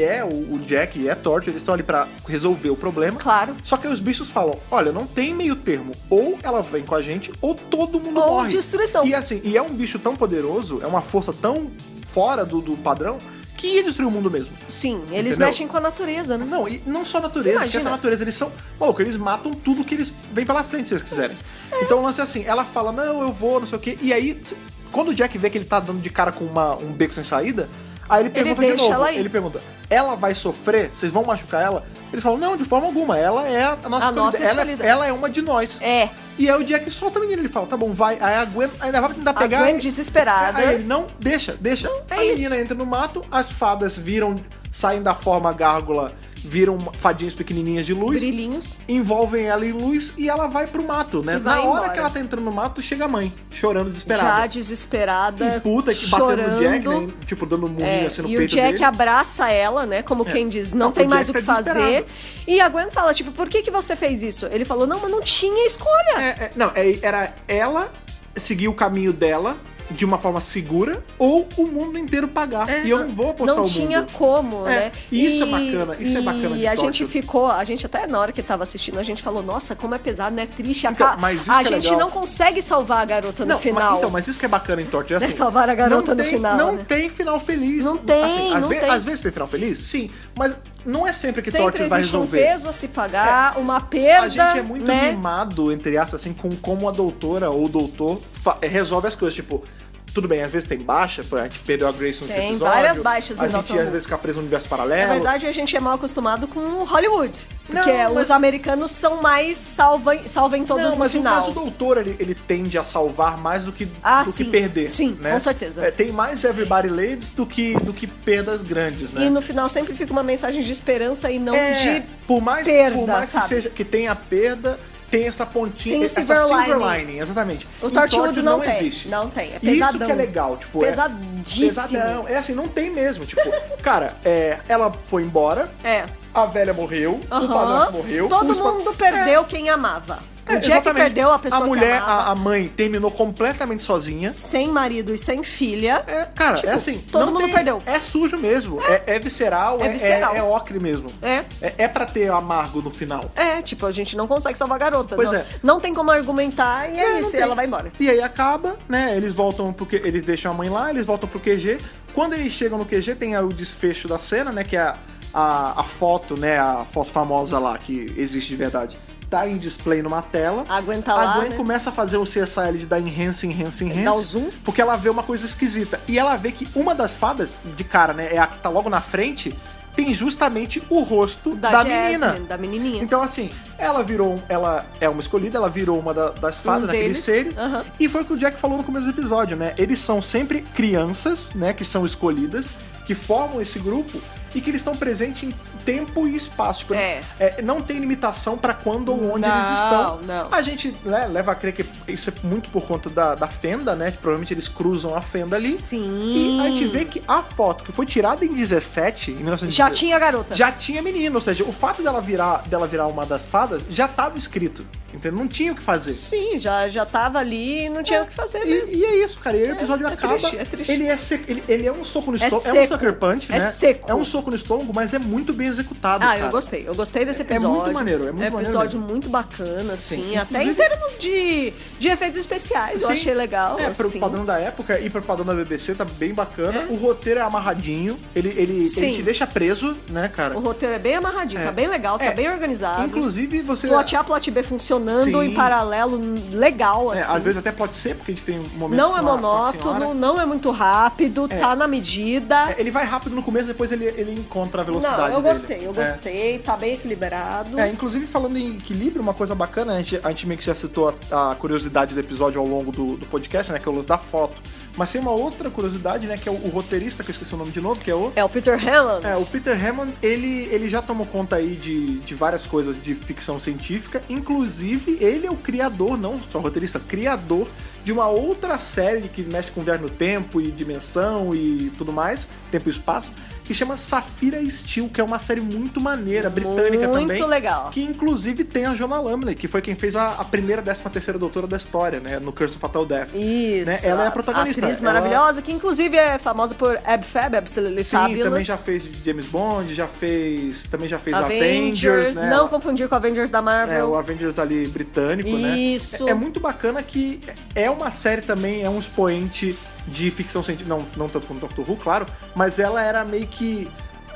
o Jack e Torch, eles estão ali pra resolver o problema. Claro. Só que os bichos falam, olha, não tem meio termo. Ou ela vem com a gente, ou todo mundo morre. Ou destruição. E assim, é um bicho tão poderoso, é uma força tão fora do padrão, que ia destruir o mundo mesmo. Sim, eles Entendeu? mexem com a natureza, né? Não, e não só a natureza, esquece a natureza, eles são... Maluco, eles matam tudo que eles vêm pela frente, se eles quiserem. Então o lance é assim, ela fala, não, eu vou, não sei o quê, e aí, quando o Jack vê que ele tá dando de cara com um beco sem saída, aí ele pergunta de novo, ele pergunta, ela vai sofrer? Vocês vão machucar ela? Eles falam, não, de forma alguma, ela é a nossa escolhida. Ela é uma de nós. É. E aí o Jack solta a menina, ele fala, tá bom, vai. Aí a Gwen ainda vai tentar pegar. A Gwen desesperada. Aí ele, não, deixa. A menina entra no mato, as fadas saem da forma gárgula, viram fadinhas pequenininhas de luz. Brilhinhos. Envolvem ela em luz e ela vai pro mato, né? Na hora que ela tá entrando no mato, chega a mãe, chorando desesperada. Já desesperada, e puta, que batendo no Jack, né? Tipo, dando um murrinho assim no peito dele. E o Jack abraça ela, né? Como quem diz, não tem mais o que fazer. E a Gwen fala, tipo, por que você fez isso? Ele falou, não, mas não tinha escolha. Era ela seguir o caminho dela de uma forma segura ou o mundo inteiro pagar. E eu não vou apostar o mundo. Não tinha como, né? E isso é bacana, isso é bacana. E a gente até na hora que tava assistindo, a gente falou, nossa, como é pesado, né? Triste. Mas a gente não consegue salvar a garota no final. Mas isso que é bacana em Torture, é assim, salvar a garota no final. Não tem final feliz. Não tem, assim, às vezes tem final feliz, sim, mas não é sempre que Torture vai resolver. Sempre existe um peso a se pagar, uma perda, a gente é muito mimado, entre aspas, assim, com como a doutora ou o doutor resolve as coisas, tipo... Tudo bem, às vezes tem baixa, a gente perdeu a Grace no episódio. Tem várias baixas em Doctor Who. A gente às vezes fica preso no universo paralelo. Na verdade, a gente é mal acostumado com Hollywood. Porque os americanos são mais salvem todos no final. Mas o doutor, ele tende a salvar mais do que perder. Sim, né? Com certeza. Tem mais Everybody Lives do que perdas grandes, né? E no final sempre fica uma mensagem de esperança e não de perda, por mais que tenha perda... Tem essa pontinha, tem essa silver lining, exatamente. O Torchwood não existe. Não tem, é pesadão. Isso que é legal, tipo... Pesadíssimo. Pesadão. É assim, não tem mesmo, tipo... cara, ela foi embora, a velha morreu, o padrasto morreu... Todo mundo perdeu quem amava. O Jack perdeu a pessoa que amava. A mulher, a mãe, terminou completamente sozinha. Sem marido e sem filha. Cara, tipo, assim... Todo mundo perdeu. É sujo mesmo. É visceral. É ocre mesmo. É pra ter amargo no final. Tipo, a gente não consegue salvar a garota. Pois não tem como argumentar e é isso. E ela vai embora. E aí acaba, né? Eles voltam porque eles deixam a mãe lá, eles voltam pro QG. Quando eles chegam no QG, tem o desfecho da cena, né? Que é a foto, né? A foto famosa lá, que existe de verdade. Tá em display numa tela. A Gwen tá lá, A Gwen começa a fazer o CSI ali de dar enhance. Dá o zoom. Porque ela vê uma coisa esquisita. E ela vê que uma das fadas, de cara, né? É a que tá logo na frente, tem justamente o rosto da menina. Da menininha. Então, assim, ela é uma escolhida, ela virou uma das fadas, daqueles seres. E foi o que o Jack falou no começo do episódio, né? Eles são sempre crianças, né? Que são escolhidas, que formam esse grupo e que eles estão presentes em tempo e espaço. Tipo, não tem limitação pra quando ou onde eles estão. Não. A gente leva a crer que isso é muito por conta da fenda, né? Que provavelmente eles cruzam a fenda ali. Sim. E a gente vê que a foto que foi tirada em 1917... Já tinha garota. Já tinha menino, ou seja, o fato dela virar uma das fadas já tava escrito. Entendeu? Não tinha o que fazer. Sim, já tava ali e não tinha o que fazer mesmo. E é isso, cara. E aí o episódio acaba. Triste, é triste. Ele é um soco no estômago. seco. É um sucker punch, né? É seco. É um soco no estômago, mas é muito bem executado. Ah, cara. eu gostei. Eu gostei desse episódio. É muito maneiro. É muito um maneiro episódio mesmo. muito bacana, assim. Sim. Até em termos de efeitos especiais. Eu Sim. achei legal. Pro assim. padrão da época e pro padrão da BBC tá bem bacana. O roteiro é amarradinho. Ele te deixa preso, né, cara? O roteiro é bem amarradinho, tá bem legal, tá bem organizado. Inclusive, você... Plot A, plot B funcionando em paralelo, legal, assim. Às vezes até pode ser, porque a gente tem momentos não é monótono, não é muito rápido, tá na medida. Ele vai rápido no começo, depois ele encontra a velocidade Não, eu dele. gostei, tá bem equilibrado. Inclusive falando em equilíbrio, uma coisa bacana, a gente meio que já citou a curiosidade do episódio ao longo do podcast, né, que é o lance da foto. Mas tem uma outra curiosidade, né, que é o roteirista, que eu esqueci o nome de novo, que é o... É o Peter Hammond. O Peter Hammond, ele já tomou conta aí de várias coisas de ficção científica, inclusive ele é o criador, não só roteirista, criador de uma outra série que mexe com viagem no tempo e dimensão e tudo mais, tempo e espaço, que chama Saphira Steel, que é uma série muito maneira, britânica também. Muito legal. Que inclusive tem a Jonah Lumley, que foi quem fez a primeira 13ª doutora da história, né, no Curse of Fatal Death. Isso. Né? Ela é a protagonista. Atriz maravilhosa, que inclusive é famosa por Absolutely Fabulous. Sim, também já fez James Bond, também já fez Avengers, né? Não confundir com Avengers da Marvel. O Avengers ali britânico, né? Isso. É muito bacana que é uma série também, é um expoente de ficção científica, não tanto como Doctor Who, claro, mas ela era meio que...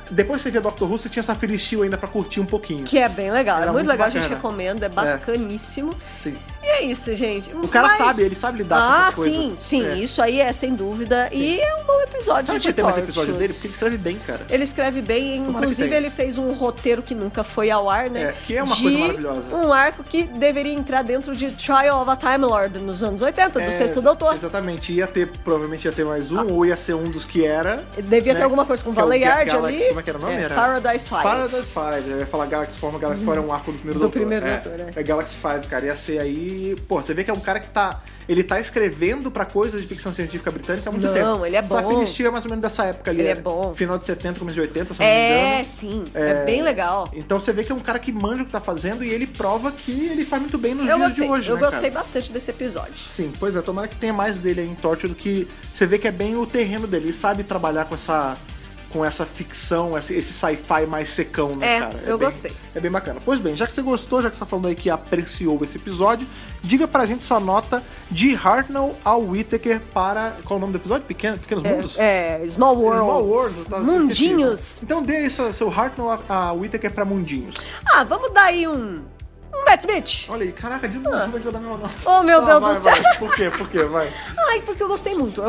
Depois que você via Doctor Who, você tinha Saphira Steel ainda pra curtir um pouquinho. Que é bem legal, Era é muito legal, bacana. a gente recomenda, é bacaníssimo. Sim. E é isso, gente. O cara sabe, ele sabe lidar com essas coisas. Sim, isso aí é sem dúvida. Sim. E é um bom episódio. Sabe que tem mais episódio dele? Porque ele escreve bem, cara. Ele escreve bem, inclusive ele fez um roteiro que nunca foi ao ar, né? Que é uma coisa maravilhosa. Um arco que deveria entrar dentro de Trial of a Time Lord nos anos 80, do Sexto Doutor. Exatamente, provavelmente ia ter mais um, ou ia ser um dos que era. Devia ter alguma coisa com Valeyard ali. Como é que era o nome? Paradise Five. Paradise Five, eu ia falar Galaxy Form, Galaxy Form é um arco do primeiro Doutor. É Galaxy Five, cara, ia ser aí... Pô, você vê que é um cara que ele tá escrevendo pra coisas de ficção científica britânica há muito tempo. Não, ele é bom. Saphira Steel é mais ou menos dessa época ali. Ele é bom. Final de 70, começo de 80, se eu não me engano. Sim. É bem legal. Então você vê que é um cara que manja o que tá fazendo e ele prova que ele faz muito bem nos dias de hoje, Eu né, gostei cara? bastante desse episódio. Sim, pois é. Tomara que tenha mais dele aí em Torchwood, que você vê que é bem o terreno dele. Ele sabe trabalhar com essa ficção, esse sci-fi mais secão, né, cara? Eu gostei. É bem bacana. Pois bem, já que você gostou, já que você tá falando aí que apreciou esse episódio, diga pra gente sua nota de Hartnell ao Whittaker para... Qual é o nome do episódio? Pequenos Mundos? Small Worlds. Small Worlds. Tá, Mundinhos. Então dê aí seu Hartnell a Whittaker pra Mundinhos. Vamos dar aí um Matt Smith. Olha aí, caraca, de novo, vai dar meu nome. Oh, meu Deus do céu. Vai. Por quê? Vai. Porque eu gostei muito.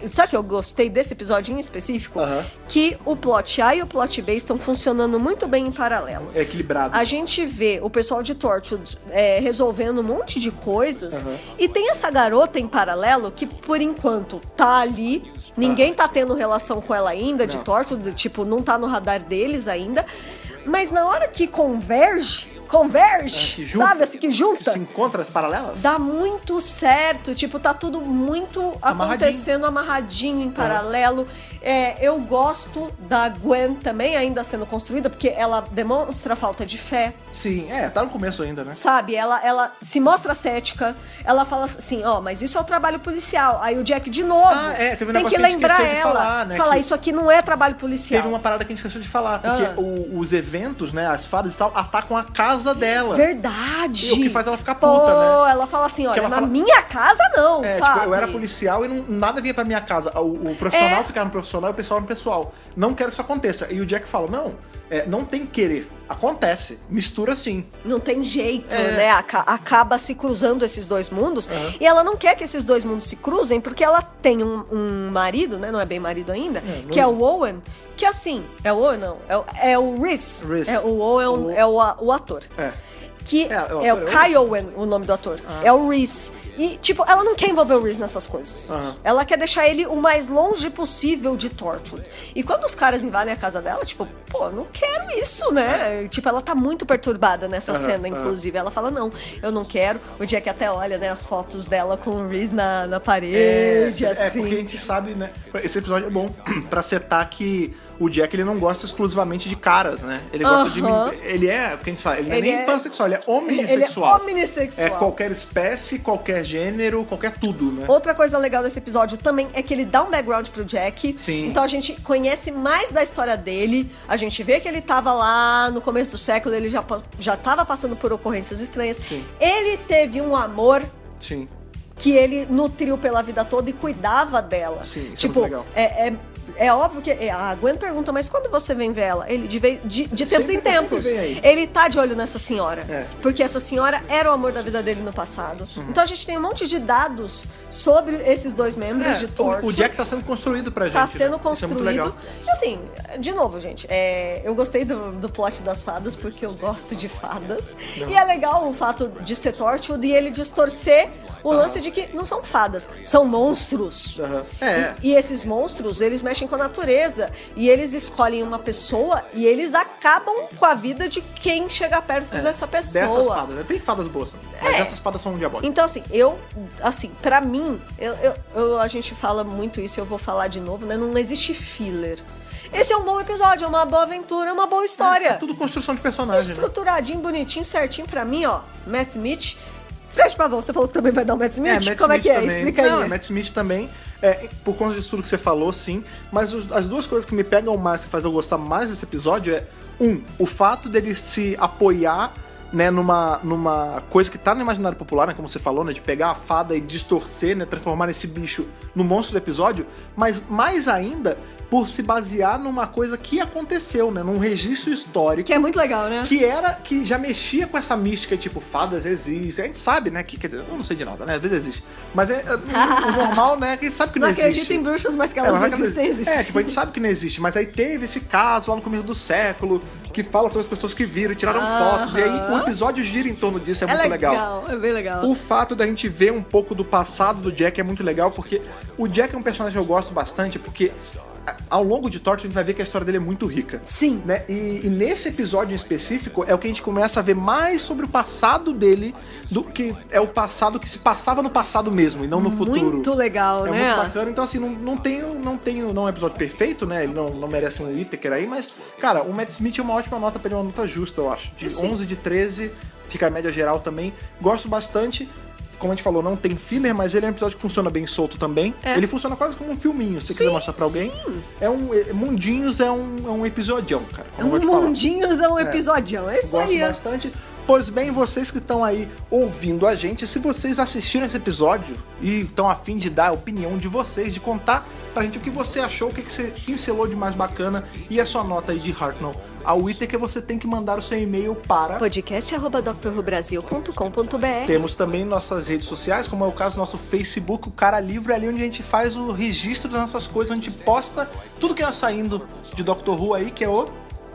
Sabe que eu gostei desse episódio em específico? Que o plot A e o plot B estão funcionando muito bem em paralelo. É equilibrado. A gente vê o pessoal de Torchwood resolvendo um monte de coisas e tem essa garota em paralelo que, por enquanto, tá ali. Ninguém tá tendo relação com ela ainda, de Torchwood, tipo, não tá no radar deles ainda. Mas na hora que converge, sabe? Assim, que junta. Que se encontra as paralelas? Dá muito certo. Tipo, tá tudo muito acontecendo amarradinho em paralelo. Eu gosto da Gwen também ainda sendo construída, porque ela demonstra falta de fé. Sim, tá no começo ainda, né? Sabe, ela se mostra cética, ela fala assim, mas isso é o trabalho policial. Aí o Jack, de novo, tem que lembrar ela. Né, falar, isso aqui não é trabalho policial. Teve uma parada que a gente esqueceu de falar, porque os eventos, né, as fadas e tal, atacam a casa dela. Verdade. E o que faz ela ficar puta, né? Ela fala assim, olha, minha casa não, sabe? Tipo, eu era policial e nada vinha pra minha casa. O profissional ficava no profissional e o pessoal no pessoal. Não quero que isso aconteça. E o Jack fala, não tem querer. Acontece. Mistura sim. Não tem jeito, né? Acaba se cruzando esses dois mundos. E ela não quer que esses dois mundos se cruzem porque ela tem um marido, né? Não é bem marido ainda. Que é o Owen. Que assim... É o Owen, não. É o Rhys. O Owen é o ator. Que é o Kai Owen, o nome do ator. É o Rhys. E, tipo, ela não quer envolver o Rhys nessas coisas. Ela quer deixar ele o mais longe possível de Torchwood. E quando os caras invadem a casa dela, tipo, não quero isso, né? Tipo, ela tá muito perturbada nessa cena, inclusive. Ela fala, não, eu não quero. O Jack até olha, né, as fotos dela com o Rhys na parede, assim. Porque a gente sabe, né? Esse episódio é bom pra setar que o Jack, ele não gosta exclusivamente de caras, né? Ele gosta de... Ele é, quem sabe, ele não é nem pansexual, ele é omnissexual. Ele é omnissexual. É qualquer espécie, qualquer gênero, qualquer tudo, né? Outra coisa legal desse episódio também é que ele dá um background pro Jack. Sim. Então a gente conhece mais da história dele. A gente vê que ele tava lá no começo do século, ele já tava passando por ocorrências estranhas. Sim. Ele teve um amor... Sim. Que ele nutriu pela vida toda e cuidava dela. Sim, isso tipo, é muito legal. É óbvio que a Gwen pergunta, mas quando você vem ver ela? Ele, de tempos em tempos, aí. ele tá de olho nessa senhora. É. Porque essa senhora era o amor da vida dele no passado. Então a gente tem um monte de dados sobre esses dois membros de Torchwood. O Jack tá sendo construído pra gente. Tá sendo né? construído. Isso é muito legal. E assim, de novo, gente, eu gostei do plot das fadas porque eu gosto de fadas. E é legal o fato de ser Torchwood e ele distorcer o lance de que não são fadas, são monstros. E esses monstros, eles mexem com a natureza. E eles escolhem uma pessoa e eles acabam com a vida de quem chega perto dessa pessoa. Dessas fadas, né? Tem fadas boas, mas essas fadas são diabólicas. Então, pra mim, a gente fala muito isso e eu vou falar de novo, né? Não existe filler. Esse é um bom episódio, é uma boa aventura, é uma boa história. É tudo construção de personagem. Estruturadinho, bonitinho, certinho pra mim, ó. Matt Smith. Fresh Pavão, você falou que também vai dar o Matt Smith? Matt Como Smith é que também. Explica aí. Não, Matt Smith também. Por conta disso tudo que você falou, sim. Mas as duas coisas que me pegam mais, que faz eu gostar mais desse episódio é... o fato dele se apoiar, né, numa coisa que tá no imaginário popular, né, como você falou, né, de pegar a fada e distorcer, né, transformar esse bicho no monstro do episódio, mas mais ainda por se basear numa coisa que aconteceu, né, num registro histórico. Que é muito legal, né? Que já mexia com essa mística, tipo, fadas existem. A gente sabe, né, quer dizer, eu não sei de nada, né, às vezes existe. Mas o normal, né, que a gente sabe que não existe. Não acredita em bruxas, mas que elas existem. Tipo, a gente sabe que não existe, mas aí teve esse caso lá no começo do século, que fala sobre as pessoas que viram, tiraram fotos, e aí o episódio gira em torno disso, é muito legal. É bem legal. O fato da gente ver um pouco do passado do Jack é muito legal, porque o Jack é um personagem que eu gosto bastante, porque ao longo de Torchwood a gente vai ver que a história dele é muito rica. Sim. Né? E nesse episódio em específico é o que a gente começa a ver mais sobre o passado dele, do que é o passado que se passava no passado mesmo, e não no futuro. Muito legal, né? É muito bacana. Então, assim, não é um episódio perfeito, né? Ele não merece um Whittaker aí, mas, cara, o Matt Smith é uma ótima nota pra ele, uma nota justa, eu acho. De 11 de 13, fica a média geral também. Gosto bastante. Como a gente falou, não tem filler, mas ele é um episódio que funciona bem solto também. Ele funciona quase como um filminho, se você quiser mostrar pra alguém. Mundinhos é um episodião, cara. Mundinhos é um episodião, é isso aí. Gosto bastante. Pois bem, vocês que estão aí ouvindo a gente, se vocês assistiram esse episódio e estão a fim de dar a opinião de vocês, de contar pra gente o que você achou, o que você pincelou de mais bacana e a sua nota aí de Hartnell ao Whittaker, você tem que mandar o seu e-mail para podcast@drrubrasil.com.br. Temos também nossas redes sociais, como é o caso do nosso Facebook, o Cara Livre, ali onde a gente faz o registro das nossas coisas, onde a gente posta tudo que tá saindo de Doctor Who aí, que é o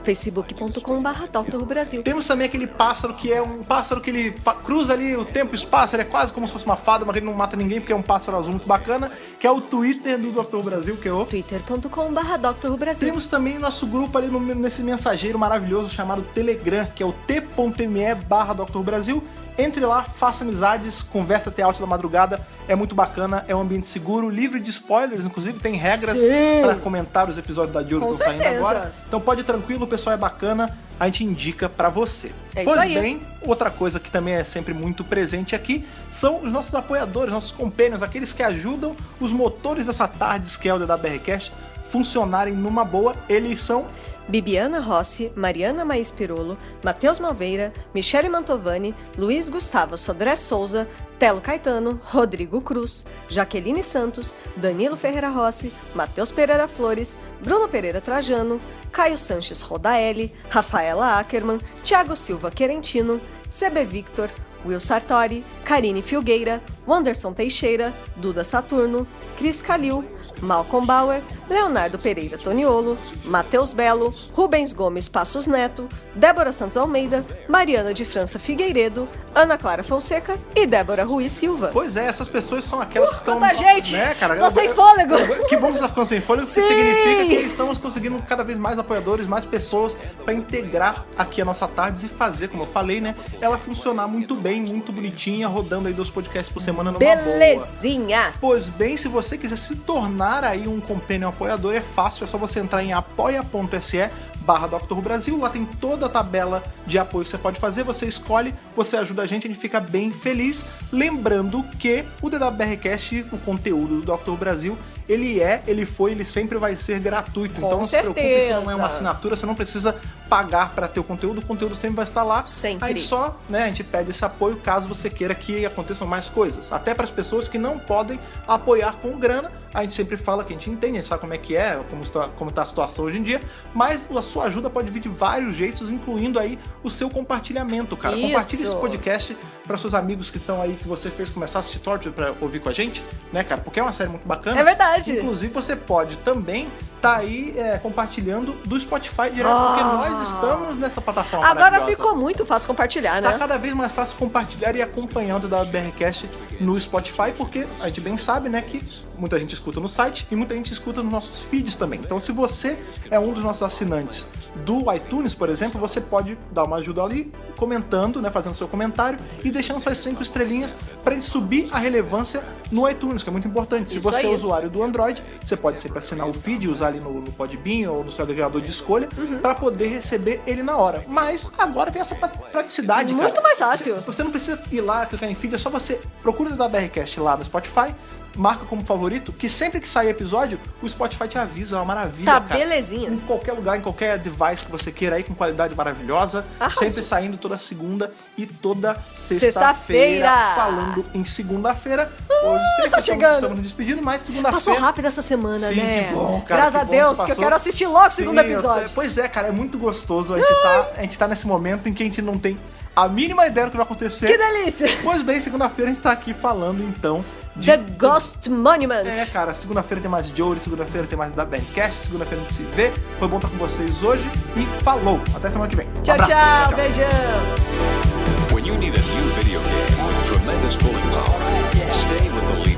facebook.com/drrubrasil. Temos também aquele pássaro que é um pássaro que ele cruza ali o tempo e o espaço, ele é quase como se fosse uma fada, mas ele não mata ninguém porque é um pássaro azul muito bacana, que é o Twitter do Dr. Brasil, que é o twitter.com/drrubrasil. Temos também nosso grupo ali nesse mensageiro maravilhoso chamado Telegram, que é o t.me/Dr. Brasil. Entre lá, faça amizades, conversa até alta da madrugada, é muito bacana, é um ambiente seguro, livre de spoilers, inclusive tem regras para comentar os episódios da Jodie que estão saindo agora. Então pode ir tranquilo, o pessoal é bacana, a gente indica pra você. Pois bem, outra coisa que também é sempre muito presente aqui são os nossos apoiadores, nossos companions, aqueles que ajudam os motores dessa tarde, que é o DWRcast, funcionarem numa boa. Eles são Bibiana Rossi, Mariana Maís Pirolo, Matheus Malveira, Michele Mantovani, Luiz Gustavo Sodré Souza, Telo Caetano, Rodrigo Cruz, Jaqueline Santos, Danilo Ferreira Rossi, Matheus Pereira Flores, Bruno Pereira Trajano, Caio Sanches Rodaelli, Rafaela Ackerman, Thiago Silva Querentino, CB Victor, Will Sartori, Karine Filgueira, Wanderson Teixeira, Duda Saturno, Cris Calil, Malcolm Bauer, Leonardo Pereira Toniolo, Matheus Belo, Rubens Gomes Passos Neto, Débora Santos Almeida, Mariana de França Figueiredo, Ana Clara Fonseca e Débora Ruiz Silva. Pois é, essas pessoas são aquelas que estão... Quanta gente! Né, cara? Tô sem fôlego! Que bom que você tá ficando sem fôlego, porque Sim! significa que estamos conseguindo cada vez mais apoiadores, mais pessoas para integrar aqui a nossa Tardes e fazer, como eu falei, né, ela funcionar muito bem, muito bonitinha, rodando aí 2 podcasts por semana numa Belezinha! boa. Pois bem, se você quiser se tornar aí um companion apoiador, é fácil, é só você entrar em apoia.se/Dr. Who Brasil, lá tem toda a tabela de apoio que você pode fazer, você escolhe, você ajuda a gente fica bem feliz. Lembrando que o DWBRcast, o conteúdo do Dr. Who Brasil, ele sempre vai ser gratuito. Com então não se certeza. preocupe, se não é uma assinatura, você não precisa pagar para ter o conteúdo sempre vai estar lá. Sempre. Aí só, né, a gente pede esse apoio caso você queira que aconteçam mais coisas. Até para as pessoas que não podem apoiar com grana, a gente sempre fala que a gente entende, a gente sabe como é que é, como está a situação hoje em dia, mas a sua ajuda pode vir de vários jeitos, incluindo aí o seu compartilhamento, cara. Isso. Compartilhe esse podcast para seus amigos que estão aí, que você fez começar a assistir Torture para ouvir com a gente, né, cara? Porque é uma série muito bacana. É verdade. Inclusive, você pode também tá aí compartilhando do Spotify direto, porque nós estamos nessa plataforma. Agora ficou muito fácil compartilhar, né? Tá cada vez mais fácil compartilhar e acompanhando o WBRcast no Spotify, porque a gente bem sabe, né, que muita gente escuta no site e muita gente escuta nos nossos feeds também. Então, se você é um dos nossos assinantes do iTunes, por exemplo, você pode dar uma ajuda ali, comentando, né, fazendo seu comentário e deixando suas 5 estrelinhas pra gente subir a relevância no iTunes, que é muito importante. Se Isso você aí. é usuário do Android, você pode sempre assinar o feed e usar ali no Podbean ou no seu agregador de escolha pra poder receber ele na hora. Mas agora tem essa praticidade, cara. Muito mais fácil. Você não precisa ir lá, clicar em feed, é só você procura o WBRcast lá no Spotify, marca como favorito, que sempre que sair episódio, o Spotify te avisa, é uma maravilha, Tá, cara. belezinha. Em qualquer lugar, em qualquer device que você queira aí, com qualidade maravilhosa. Arrasou. Sempre saindo toda segunda e toda Sexta-feira. Falando em segunda-feira. Hoje, sexta, tá chegando. Estamos nos despedindo, mas segunda-feira... Passou rápido essa semana, Sim, né? que bom, cara. Graças a Deus, que eu quero assistir logo o segundo episódio. Pois é, cara, é muito gostoso. A gente tá nesse momento em que a gente não tem a mínima ideia do que vai acontecer. Que delícia! Pois bem, segunda-feira a gente tá aqui falando, então, de... The Ghost Monument. É, cara, segunda-feira tem mais Jory, segunda-feira tem mais da BRCast, segunda-feira a gente se vê. Foi bom estar com vocês hoje e falou! Até semana que vem. Tchau, Abraço. tchau, beijão! When you need a new video game with tremendous pulling power, stay with the leader.